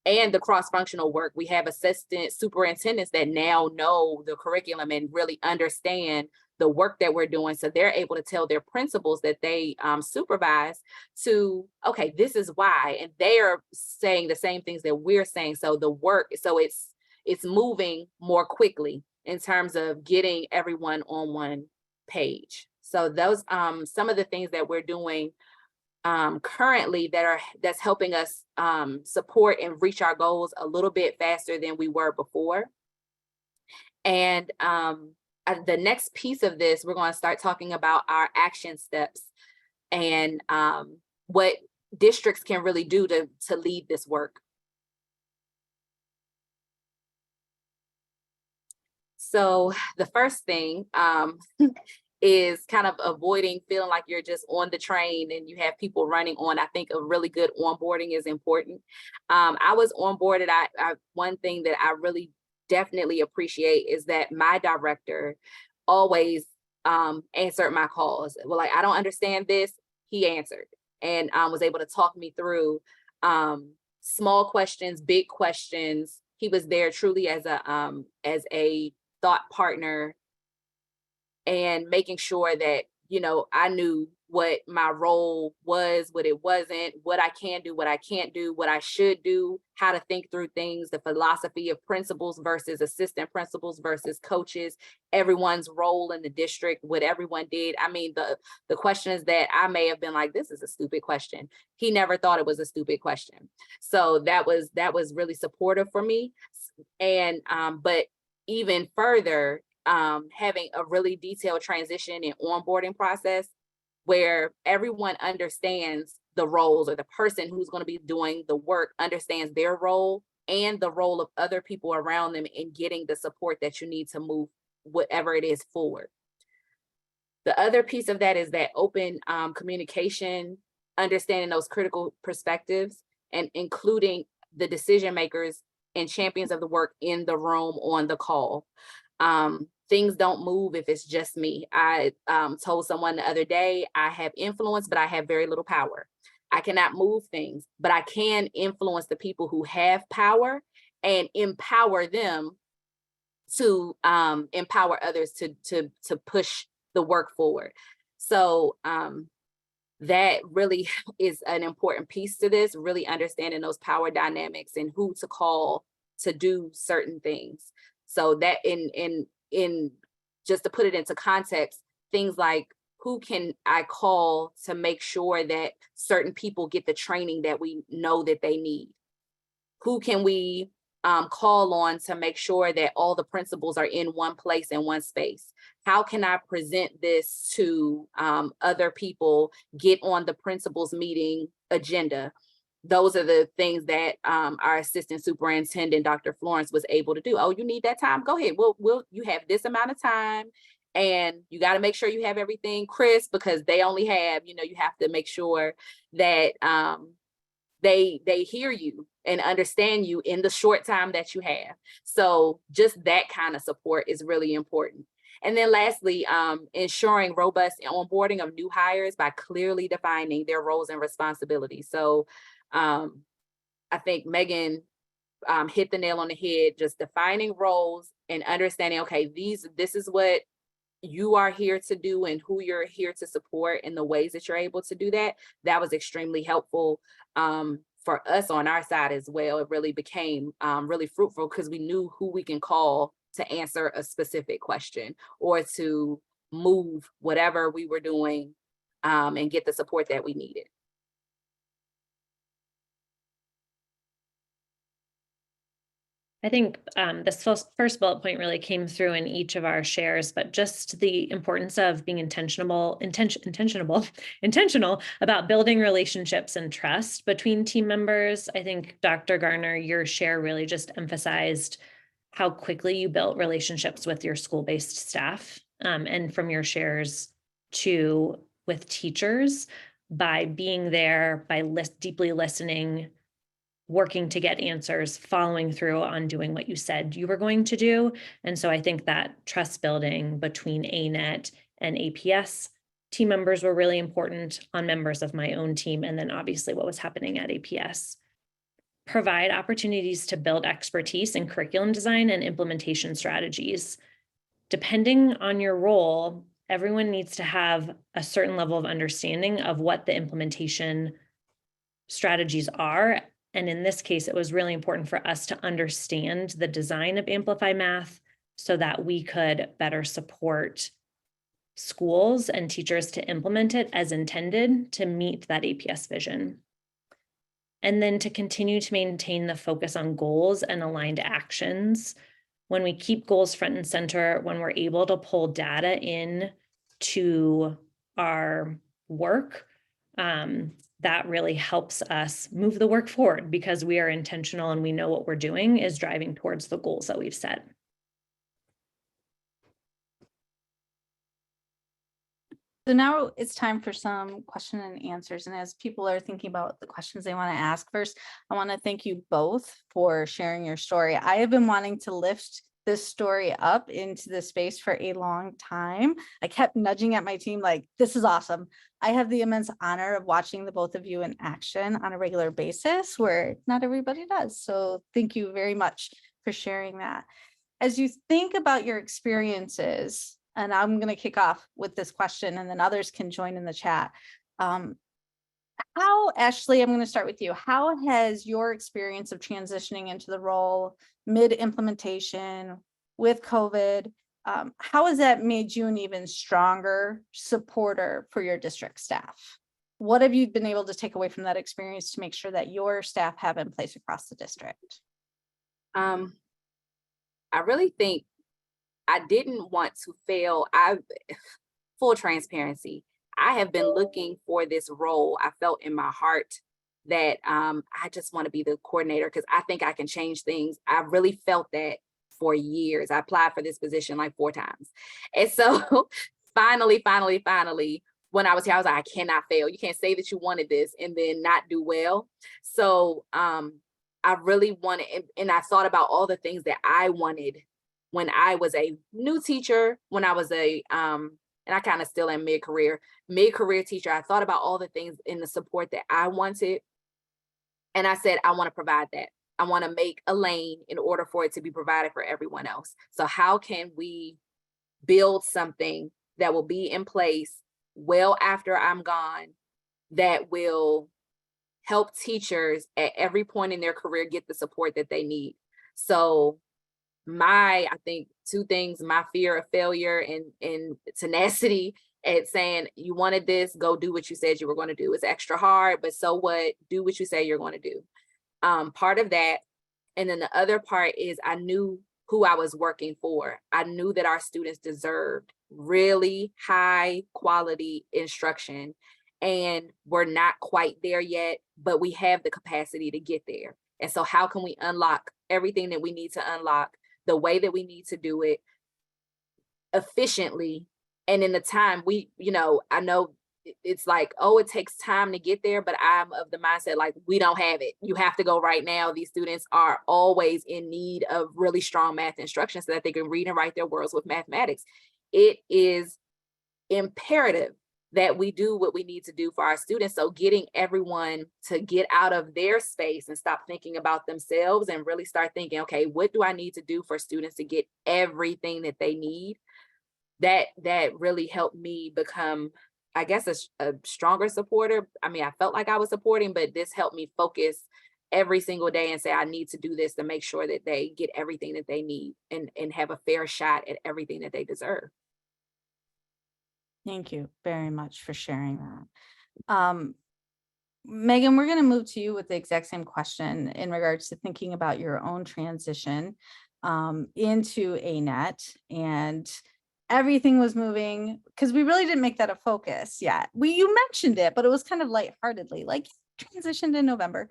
and the cross-functional work. We have assistant superintendents that now know the curriculum and really understand the work that we're doing. So they're able to tell their principals that they supervise to, okay, this is why. And they are saying the same things that we're saying. So the work, so it's moving more quickly in terms of getting everyone on one page. So those some of the things that we're doing currently that's helping us support and reach our goals a little bit faster than we were before. And the next piece of this, we're going to start talking about our action steps and what districts can really do to lead this work. So the first thing is kind of avoiding feeling like you're just on the train and you have people running on. I think a really good onboarding is important. I was onboarded. One thing that I really definitely appreciate is that my director always answered my calls. Well, like, I don't understand this. He answered and was able to talk me through small questions, big questions. He was there truly as a thought partner, and making sure that I knew what my role was, what it wasn't, what I can do, what I can't do, what I should do, how to think through things, the philosophy of principals versus assistant principals versus coaches, everyone's role in the district, what everyone did. I mean, the questions that I may have been like, this is a stupid question. He never thought it was a stupid question. So that was really supportive for me. And but even further, having a really detailed transition and onboarding process where everyone understands the roles, or the person who's going to be doing the work understands their role and the role of other people around them in getting the support that you need to move whatever it is forward. The other piece of that is that open communication, understanding those critical perspectives, and including the decision makers and champions of the work in the room on the call. Things don't move if it's just me. I told someone the other day, I have influence, but I have very little power. I cannot move things, but I can influence the people who have power and empower them to empower others to push the work forward. So that really is an important piece to this, really understanding those power dynamics and who to call to do certain things. So that in just to put it into context, things like who can I call to make sure that certain people get the training that we know that they need? Who can we call on to make sure that all the principals are in one place in one space? How can I present this to other people, get on the principals meeting agenda? Those are the things that our assistant superintendent, Dr. Florence, was able to do. Oh, you need that time? Go ahead. You have this amount of time, and you got to make sure you have everything crisp, because they only have, you have to make sure that they hear you and understand you in the short time that you have. So just that kind of support is really important. And then lastly, ensuring robust onboarding of new hires by clearly defining their roles and responsibilities. So I think Megan hit the nail on the head, just defining roles and understanding, okay, this is what you are here to do and who you're here to support and the ways that you're able to do that. That was extremely helpful for us on our side as well. It really became really fruitful because we knew who we can call to answer a specific question or to move whatever we were doing and get the support that we needed. I think this first bullet point really came through in each of our shares, but just the importance of being intentional about building relationships and trust between team members. I think Dr. Garner, your share really just emphasized how quickly you built relationships with your school-based staff, and from your shares with teachers by being there, by deeply listening, working to get answers, following through on doing what you said you were going to do. And so I think that trust building between ANet and APS team members were really important, on members of my own team, and then obviously what was happening at APS. Provide opportunities to build expertise in curriculum design and implementation strategies. Depending on your role, everyone needs to have a certain level of understanding of what the implementation strategies are. And in this case, it was really important for us to understand the design of Amplify Math so that we could better support schools and teachers to implement it as intended to meet that APS vision. And then to continue to maintain the focus on goals and aligned actions. When we keep goals front and center, when we're able to pull data in to our work, that really helps us move the work forward because we are intentional and we know what we're doing is driving towards the goals that we've set. So now it's time for some question and answers. And as people are thinking about the questions they want to ask, first, I want to thank you both for sharing your story. I have been wanting to lift this story up into the space for a long time. I kept nudging at my team like, this is awesome. I have the immense honor of watching the both of you in action on a regular basis where not everybody does. So thank you very much for sharing that. As you think about your experiences and I'm going to kick off with this question and then others can join in the chat. How, Ashley, I'm going to start with you. How has your experience of transitioning into the role mid-implementation with COVID, how has that made you an even stronger supporter for your district staff? What have you been able to take away from that experience to make sure that your staff have in place across the district? I really think I didn't want to fail. Full transparency, I have been looking for this role. I felt in my heart that I just want to be the coordinator because I think I can change things. I really felt that for years. I applied for this position like 4 times. And so finally, when I was here, I was like, I cannot fail. You can't say that you wanted this and then not do well. So I really wanted, and I thought about all the things that I wanted when I was a new teacher, when I was and I kind of still am mid-career teacher. I thought about all the things in the support that I wanted. And I said, I want to provide that. I want to make a lane in order for it to be provided for everyone else. So how can we build something that will be in place well after I'm gone that will help teachers at every point in their career get the support that they need? So I think 2 things, my fear of failure and tenacity at saying, you wanted this, go do what you said you were going to do. It's extra hard, but so what? Do what you say you're going to do. Part of that. And then the other part is I knew who I was working for. I knew that our students deserved really high quality instruction, and we're not quite there yet, but we have the capacity to get there. And so how can we unlock everything that we need to unlock the way that we need to do it efficiently and in the time I know it's like, oh, it takes time to get there, but I'm of the mindset like, we don't have it. You have to go right now. These students are always in need of really strong math instruction so that they can read and write their words with mathematics. It is imperative that we do what we need to do for our students. So getting everyone to get out of their space and stop thinking about themselves and really start thinking, okay, what do I need to do for students to get everything that they need? That really helped me become, I guess, a stronger supporter. I mean, I felt like I was supporting, but this helped me focus every single day and say, I need to do this to make sure that they get everything that they need and have a fair shot at everything that they deserve. Thank you very much for sharing that. Megan, we're going to move to you with the exact same question in regards to thinking about your own transition into ANet, and everything was moving because we really didn't make that a focus yet. You mentioned it, but it was kind of lightheartedly, like transitioned in November.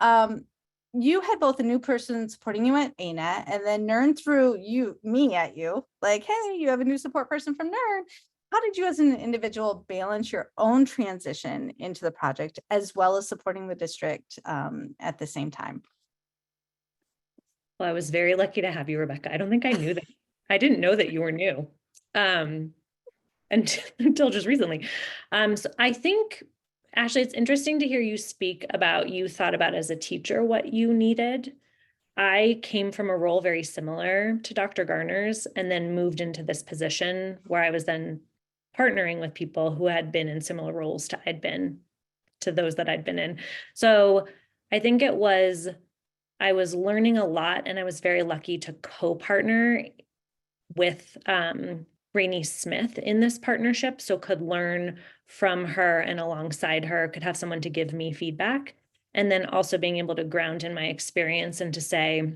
You had both a new person supporting you at ANet, and then Nern threw me at you, like, hey, you have a new support person from Nern. How did you as an individual balance your own transition into the project as well as supporting the district at the same time? Well, I was very lucky to have you, Rebecca. I don't think I knew that. I didn't know that you were new until just recently. So I think, Ashley, it's interesting to hear you speak about you thought about as a teacher what you needed. I came from a role very similar to Dr. Garner's and then moved into this position where I was then partnering with people who had been in similar roles to those that I'd been in. So I think I was learning a lot, and I was very lucky to co-partner with Rainey Smith in this partnership. So could learn from her and alongside her, could have someone to give me feedback. And then also being able to ground in my experience and to say,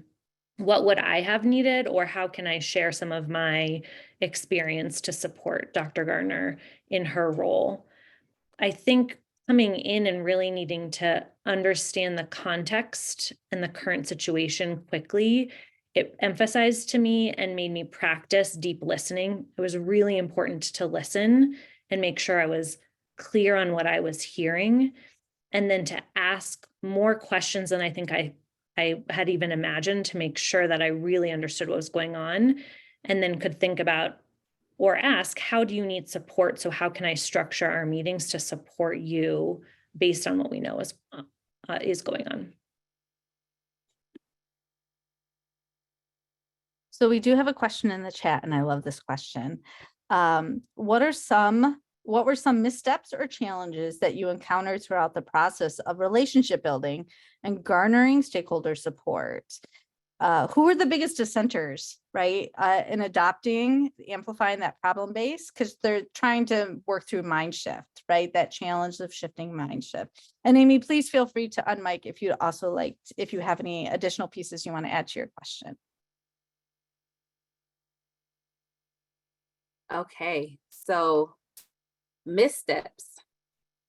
what would I have needed, or how can I share some of my experience to support Dr. Garner in her role? I think coming in and really needing to understand the context and the current situation quickly, it emphasized to me and made me practice deep listening. It was really important to listen and make sure I was clear on what I was hearing, and then to ask more questions than I think I had even imagined, to make sure that I really understood what was going on, and then could think about or ask, how do you need support? So how can I structure our meetings to support you based on what we know is going on? So we do have a question in the chat, and I love this question. What were some missteps or challenges that you encountered throughout the process of relationship building and garnering stakeholder support? Who were the biggest dissenters, right, in adopting, amplifying that problem base? Because they're trying to work through mind shift, right? That challenge of shifting mind shift. And Amy, please feel free to unmic if you'd also like, if you have any additional pieces you want to add to your question. Okay, so missteps.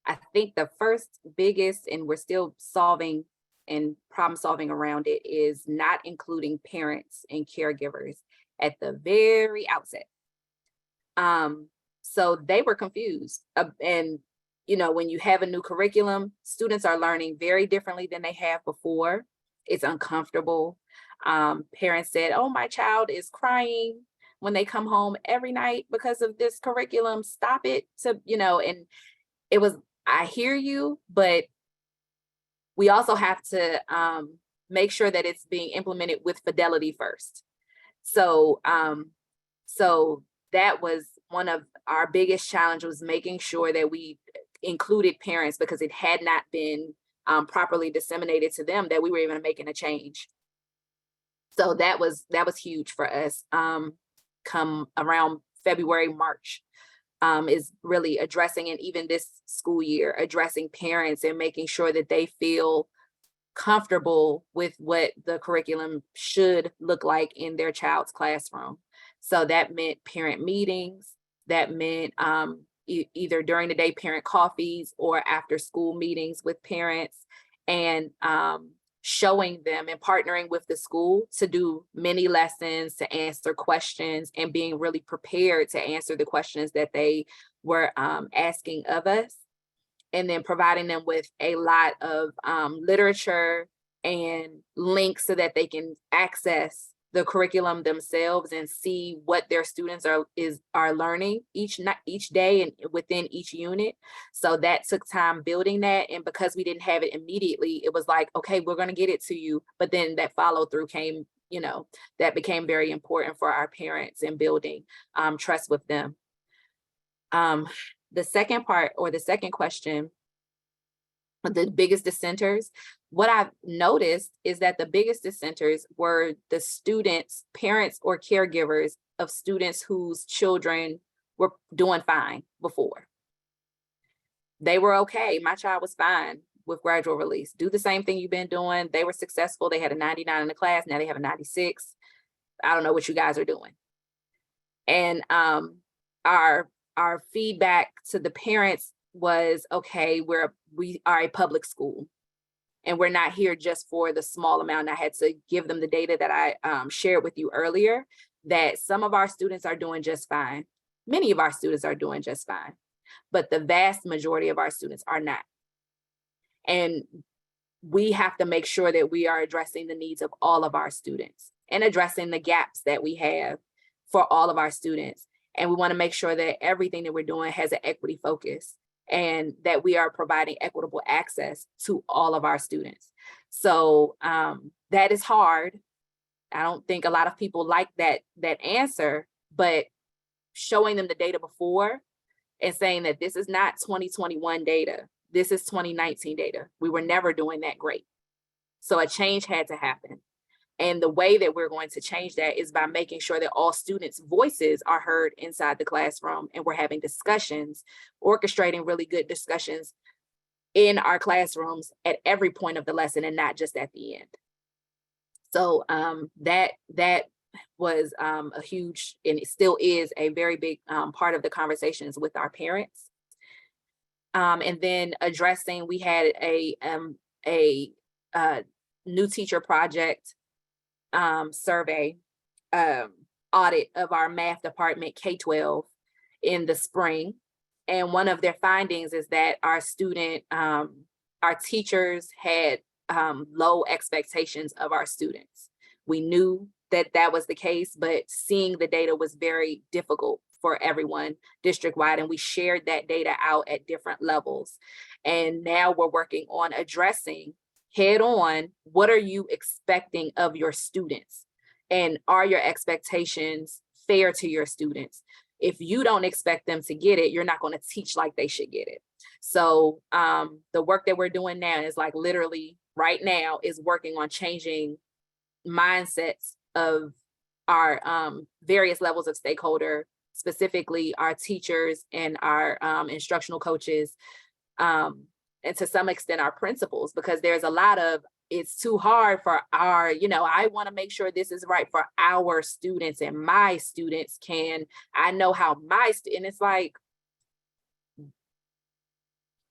I think the first biggest, and we're still solving and problem solving around it, is not including parents and caregivers at the very outset. So they were confused. And when you have a new curriculum, students are learning very differently than they have before. It's uncomfortable. Parents said, "Oh, my child is crying when they come home every night because of this curriculum. Stop it." So, and it was, I hear you, but we also have to make sure that it's being implemented with fidelity first. So, so that was one of our biggest challenges, was making sure that we included parents, because it had not been properly disseminated to them that we were even making a change. So that was huge for us. Come around February, March, is really addressing, and even this school year, addressing parents and making sure that they feel comfortable with what the curriculum should look like in their child's classroom. So that meant parent meetings, that meant either during the day parent coffees or after school meetings with parents, and showing them and partnering with the school to do mini lessons, to answer questions, and being really prepared to answer the questions that they were asking of us. And then providing them with a lot of literature and links so that they can access the curriculum themselves and see what their students are learning each day and within each unit. So that took time building that. And because we didn't have it immediately, it was like, okay, we're going to get it to you. But then that follow through came, that became very important for our parents and building trust with them. The second part, or the second question, the biggest dissenters, what I've noticed is that the biggest dissenters were the students, parents, or caregivers of students whose children were doing fine before. They were okay. My child was fine with gradual release. Do the same thing you've been doing. They were successful. They had a 99 in the class. Now they have a 96. I don't know what you guys are doing. And our feedback to the parents was, okay, we are a public school, and we're not here just for the small amount. I had to give them the data that I shared with you earlier, that some of our students are doing just fine. Many of our students are doing just fine, but the vast majority of our students are not. And we have to make sure that we are addressing the needs of all of our students and addressing the gaps that we have for all of our students. And we want to make sure that everything that we're doing has an equity focus, and that we are providing equitable access to all of our students. So that is hard. I don't think a lot of people like that answer, but showing them the data before and saying that this is not 2021 data, this is 2019 data. We were never doing that great. So a change had to happen. And the way that we're going to change that is by making sure that all students' voices are heard inside the classroom, and we're having discussions, orchestrating really good discussions in our classrooms at every point of the lesson, and not just at the end. So that was a huge, and it still is a very big part of the conversations with our parents. And then addressing, we had a new teacher project survey audit of our math department K-12 in the spring. And one of their findings is that our teachers had low expectations of our students. We knew that was the case, but seeing the data was very difficult for everyone district-wide, and we shared that data out at different levels. And now we're working on addressing head on, what are you expecting of your students? And are your expectations fair to your students? if you don't expect them to get it, you're not going to teach like they should get it. So the work that we're doing now is like literally right now is working on changing mindsets of our various levels of stakeholder, specifically our teachers and our instructional coaches, and to some extent our principals, because there's a lot of, it's too hard for our, I want to make sure this is right for our students, and my students I know how and it's like,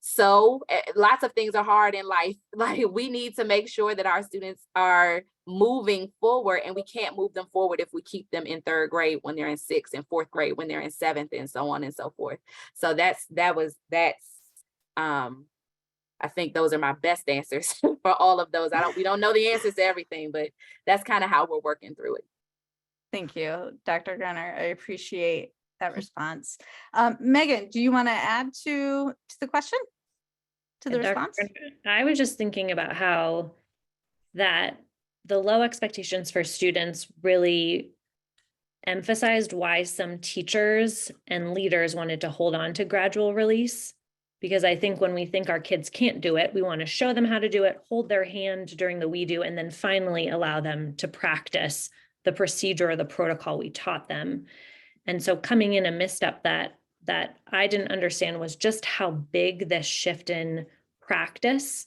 so lots of things are hard in life. Like, we need to make sure that our students are moving forward, and we can't move them forward if we keep them in third grade when they're in sixth, and fourth grade when they're in seventh, and so on and so forth. So that's I think those are my best answers for all of those. We don't know the answers to everything, but that's kind of how we're working through it. Thank you, Dr. Gunner. I appreciate that response. Megan, do you want to add to the question, to the response? I was just thinking about how that the low expectations for students really emphasized why some teachers and leaders wanted to hold on to gradual release. Because I think when we think our kids can't do it, we want to show them how to do it, hold their hand during the we do, and then finally allow them to practice the procedure or the protocol we taught them. And so coming in a misstep that I didn't understand was just how big this shift in practice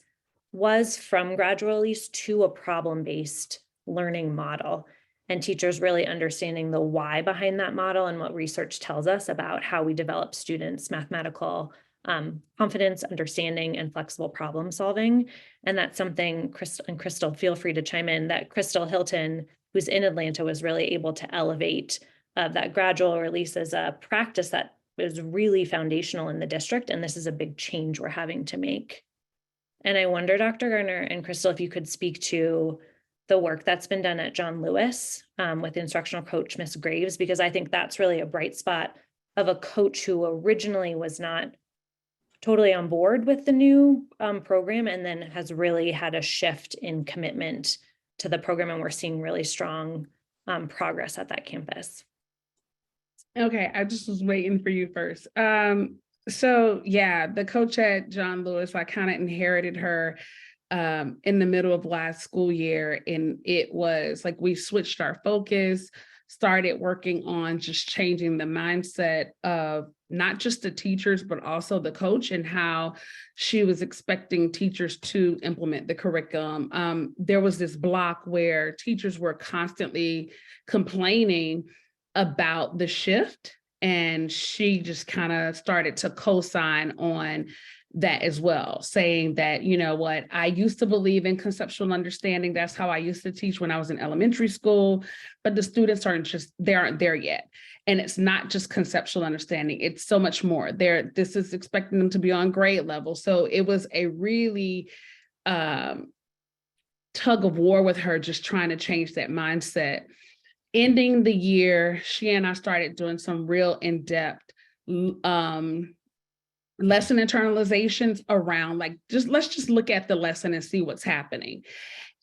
was from gradual release to a problem-based learning model, and teachers really understanding the why behind that model and what research tells us about how we develop students' mathematical confidence, understanding, and flexible problem solving. And that's something, Crystal, feel free to chime in, that Crystal Hilton, who's in Atlanta, was really able to elevate that gradual release as a practice that is really foundational in the district. And this is a big change we're having to make. And I wonder, Dr. Garner and Crystal, if you could speak to the work that's been done at John Lewis with instructional coach Miss Graves, because I think that's really a bright spot of a coach who originally was not totally on board with the new program, and then has really had a shift in commitment to the program. And we're seeing really strong progress at that campus. Okay, I just was waiting for you first. So yeah, the coach at John Lewis, I kind of inherited her in the middle of last school year. And it was like, we switched our focus, started working on just changing the mindset of not just the teachers, but also the coach, and how she was expecting teachers to implement the curriculum. There was this block where teachers were constantly complaining about the shift, and she just kind of started to co-sign on that as well, saying that, you know what, I used to believe in conceptual understanding. That's how I used to teach when I was in elementary school, but the students they aren't there yet. And it's not just conceptual understanding, it's so much more. This is expecting them to be on grade level. So it was a really tug of war with her, just trying to change that mindset. Ending the year, she and I started doing some real in-depth lesson internalizations around, like, let's just look at the lesson and see what's happening.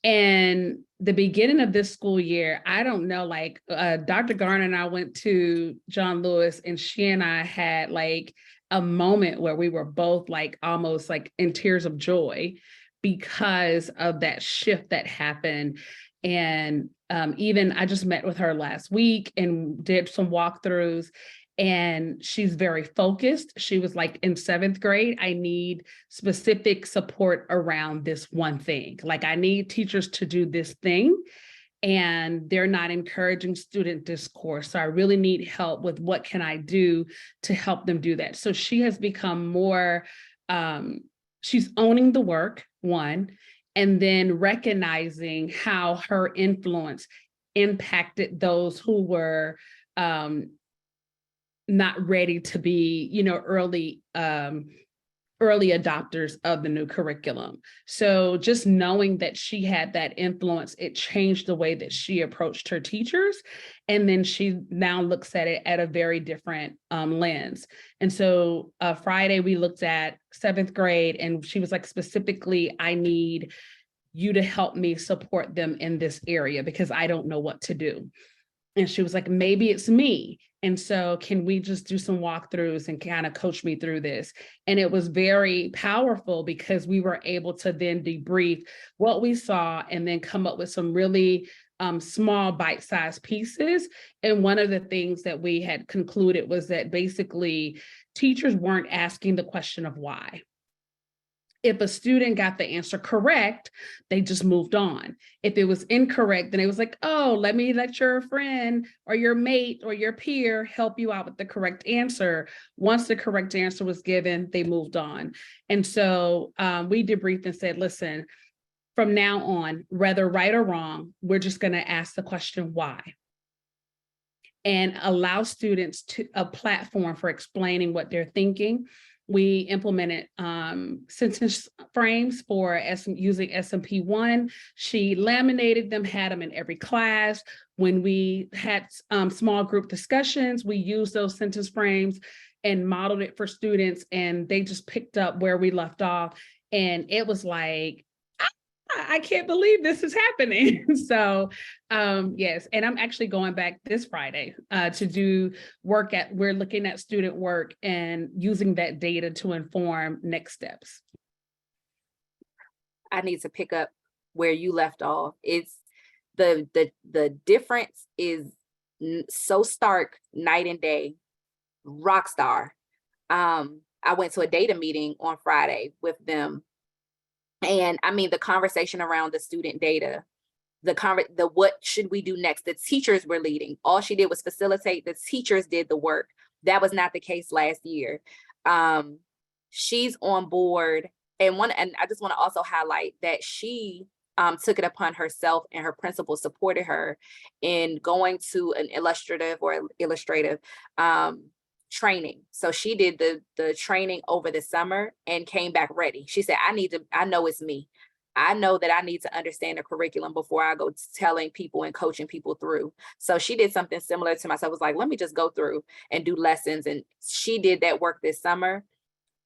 And the beginning of this school year, I don't know, like Dr. Garner and I went to John Lewis, and she and I had like a moment where we were both like almost like in tears of joy because of that shift that happened. And even I just met with her last week and did some walkthroughs, and she's very focused. She was like, in 7th grade, I need specific support around this one thing. Like, I need teachers to do this thing, and they're not encouraging student discourse. So I really need help with what can I do to help them do that. So she has become more, she's owning the work, one, and then recognizing how her influence impacted those who were not ready to be, early adopters of the new curriculum. So just knowing that she had that influence, it changed the way that she approached her teachers. And then she now looks at it at a very different lens. And so Friday, we looked at 7th grade, and she was like, specifically, I need you to help me support them in this area because I don't know what to do. And she was like, maybe it's me. And so can we just do some walkthroughs and kind of coach me through this? And it was very powerful because we were able to then debrief what we saw and then come up with some really small bite-sized pieces. And one of the things that we had concluded was that basically teachers weren't asking the question of why. If a student got the answer correct, they just moved on. If it was incorrect, then it was like, oh, let your friend or your mate or your peer help you out with the correct answer. Once the correct answer was given, they moved on. And so we debriefed and said, listen, from now on, whether right or wrong, we're just going to ask the question why, and allow students to a platform for explaining what they're thinking. We implemented sentence frames for using SMP1. She laminated them, had them in every class. When we had small group discussions, we used those sentence frames and modeled it for students, and they just picked up where we left off. And it was like, I can't believe this is happening. So yes, and I'm actually going back this Friday to do work we're looking at student work and using that data to inform next steps. I need to pick up where you left off. It's the difference is so stark, night and day, rock star. I went to a data meeting on Friday with them. And I mean, the conversation around the student data, the what should we do next? The teachers were leading. All she did was facilitate. The teachers did the work. That was not the case last year. She's on board. And I just want to also highlight that she took it upon herself, and her principal supported her in going to an illustrative training. So she did the training over the summer and came back ready. She said, I know it's me. I know that I need to understand the curriculum before I go telling people and coaching people through. So she did something similar to myself. Was like, let me just go through and do lessons. And she did that work this summer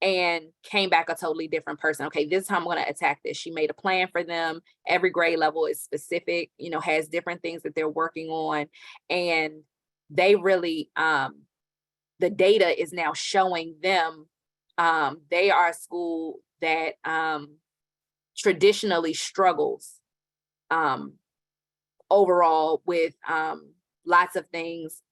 and came back a totally different person. Okay, this is how I'm going to attack this. She made a plan for them. Every grade level is specific, has different things that they're working on. And they really, the data is now showing them they are a school that traditionally struggles overall with lots of things.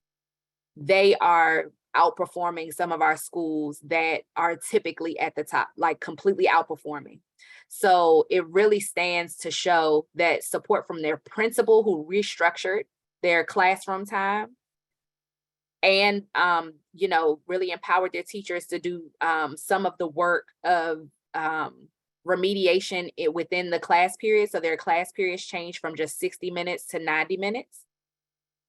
They are outperforming some of our schools that are typically at the top, like completely outperforming. So it really stands to show that support from their principal, who restructured their classroom time, and really empowered their teachers to do some of the work of remediation within the class period. So their class periods changed from just 60 minutes to 90 minutes,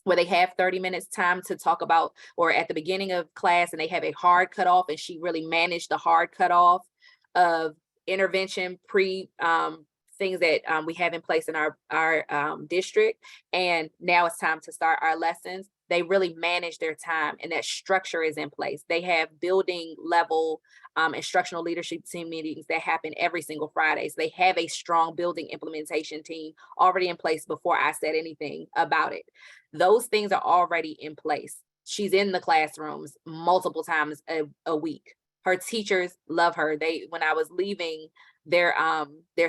where they have 30 minutes time to talk about, or at the beginning of class, and they have a hard cutoff, and she really managed the hard cutoff of intervention things that we have in place in our district. And now it's time to start our lessons. They really manage their time, and that structure is in place. They have building level instructional leadership team meetings that happen every single Friday. So they have a strong building implementation team already in place before I said anything about it. Those things are already in place. She's in the classrooms multiple times a week. Her teachers love her. When I was leaving their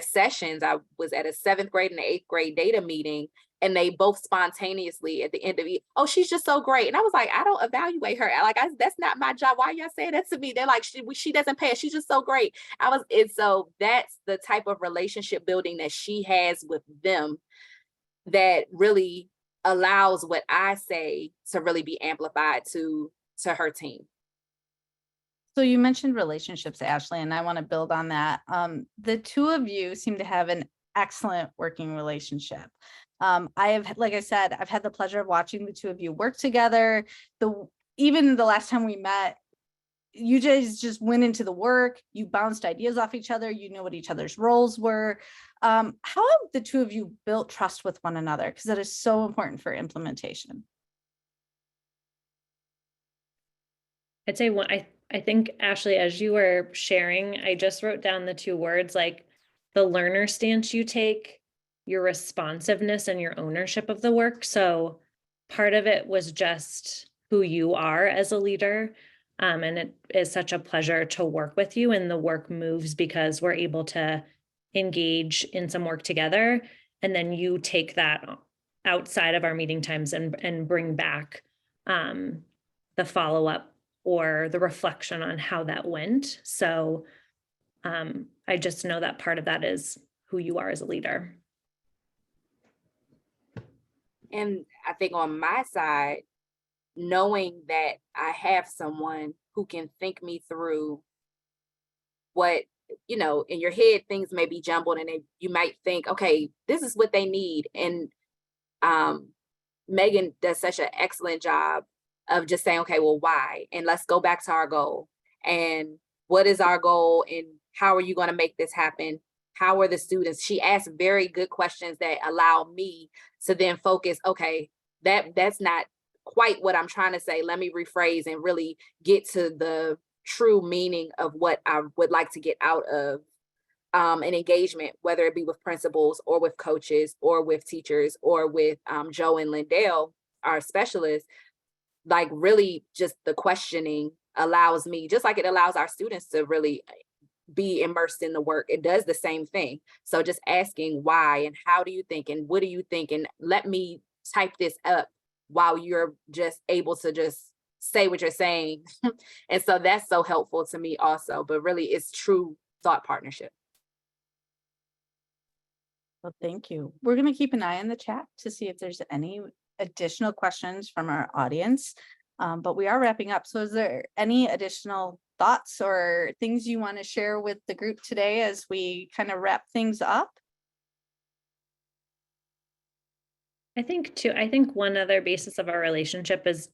sessions, I was at a 7th grade and an 8th grade data meeting, and they both spontaneously at the end of it, oh, she's just so great. And I was like, I don't evaluate her. That's not my job. Why are y'all saying that to me? They're like, she doesn't pay us. She's just so great. And so that's the type of relationship building that she has with them that really allows what I say to really be amplified to her team. So you mentioned relationships, Ashley, and I want to build on that. The two of you seem to have an excellent working relationship. Like I said, I've had the pleasure of watching the two of you work together. Even the last time we met, you guys just went into the work, you bounced ideas off each other, you knew what each other's roles were. How have the two of you built trust with one another? Because that is so important for implementation. I'd say I think, Ashley, as you were sharing, I just wrote down the 2 words, like the learner stance you take, your responsiveness, and your ownership of the work. So part of it was just who you are as a leader. And it is such a pleasure to work with you, and the work moves because we're able to engage in some work together. And then you take that outside of our meeting times and bring back the follow-up or the reflection on how that went. So I just know that part of that is who you are as a leader. And I think on my side, knowing that I have someone who can think me through what, you know, in your head, things may be jumbled and you might think, okay, this is what they need. And Megan does such an excellent job of just saying, okay, well, why? And let's go back to our goal. And what is our goal? And how are you going to make this happen? How are the students? She asked very good questions that allow me to then focus, okay, that's not quite what I'm trying to say. Let me rephrase and really get to the true meaning of what I would like to get out of an engagement, whether it be with principals or with coaches or with teachers or with Joe and Lindell, our specialists. Like really just the questioning allows me, just like it allows our students to really be immersed in the work, it does the same thing. So just asking why and how do you think and what do you think, and let me type this up while you're just able to just say what you're saying. And so that's so helpful to me also, but really it's true thought partnership. Well, thank you. We're going to keep an eye on the chat to see if there's any additional questions from our audience, but we are wrapping up. So is there any additional thoughts or things you want to share with the group today as we kind of wrap things up? I think one other basis of our relationship is,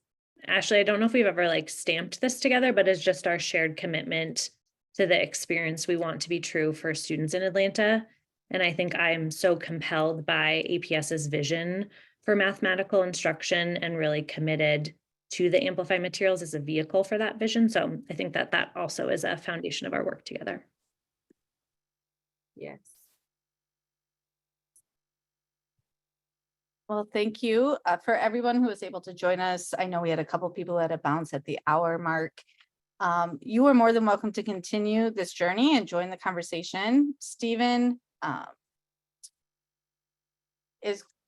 Ashley, I don't know if we've ever like stamped this together, but it's just our shared commitment to the experience we want to be true for students in Atlanta. And I think I'm so compelled by APS's vision for mathematical instruction and really committed to the Amplify materials as a vehicle for that vision. So I think that also is a foundation of our work together. Yes. Well, thank you for everyone who was able to join us. I know we had a couple people at a bounce at the hour mark. You are more than welcome to continue this journey and join the conversation. Stephen,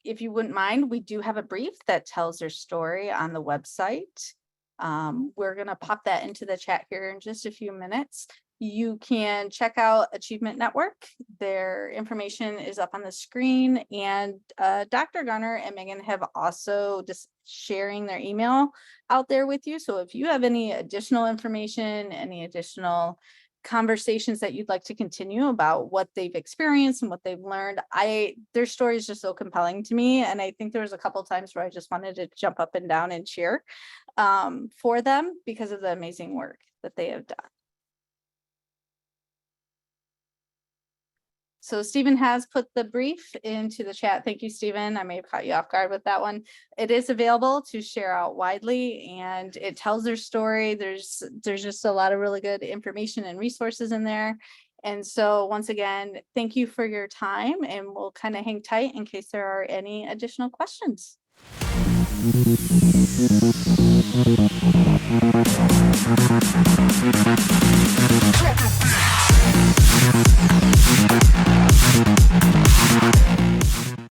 if you wouldn't mind, we do have a brief that tells their story on the website. We're going to pop that into the chat here in just a few minutes. You can check out Achievement Network. Their information is up on the screen, and Dr. Garner and Megan have also just sharing their email out there with you. So if you have any additional information, any additional conversations that you'd like to continue about what they've experienced and what they've learned, their story is just so compelling to me. And I think there was a couple of times where I just wanted to jump up and down and cheer for them because of the amazing work that they have done. So Stephen has put the brief into the chat. Thank you, Stephen. I may have caught you off guard with that one. It is available to share out widely, and it tells their story. There's just a lot of really good information and resources in there. And so once again, thank you for your time, and we'll kind of hang tight in case there are any additional questions.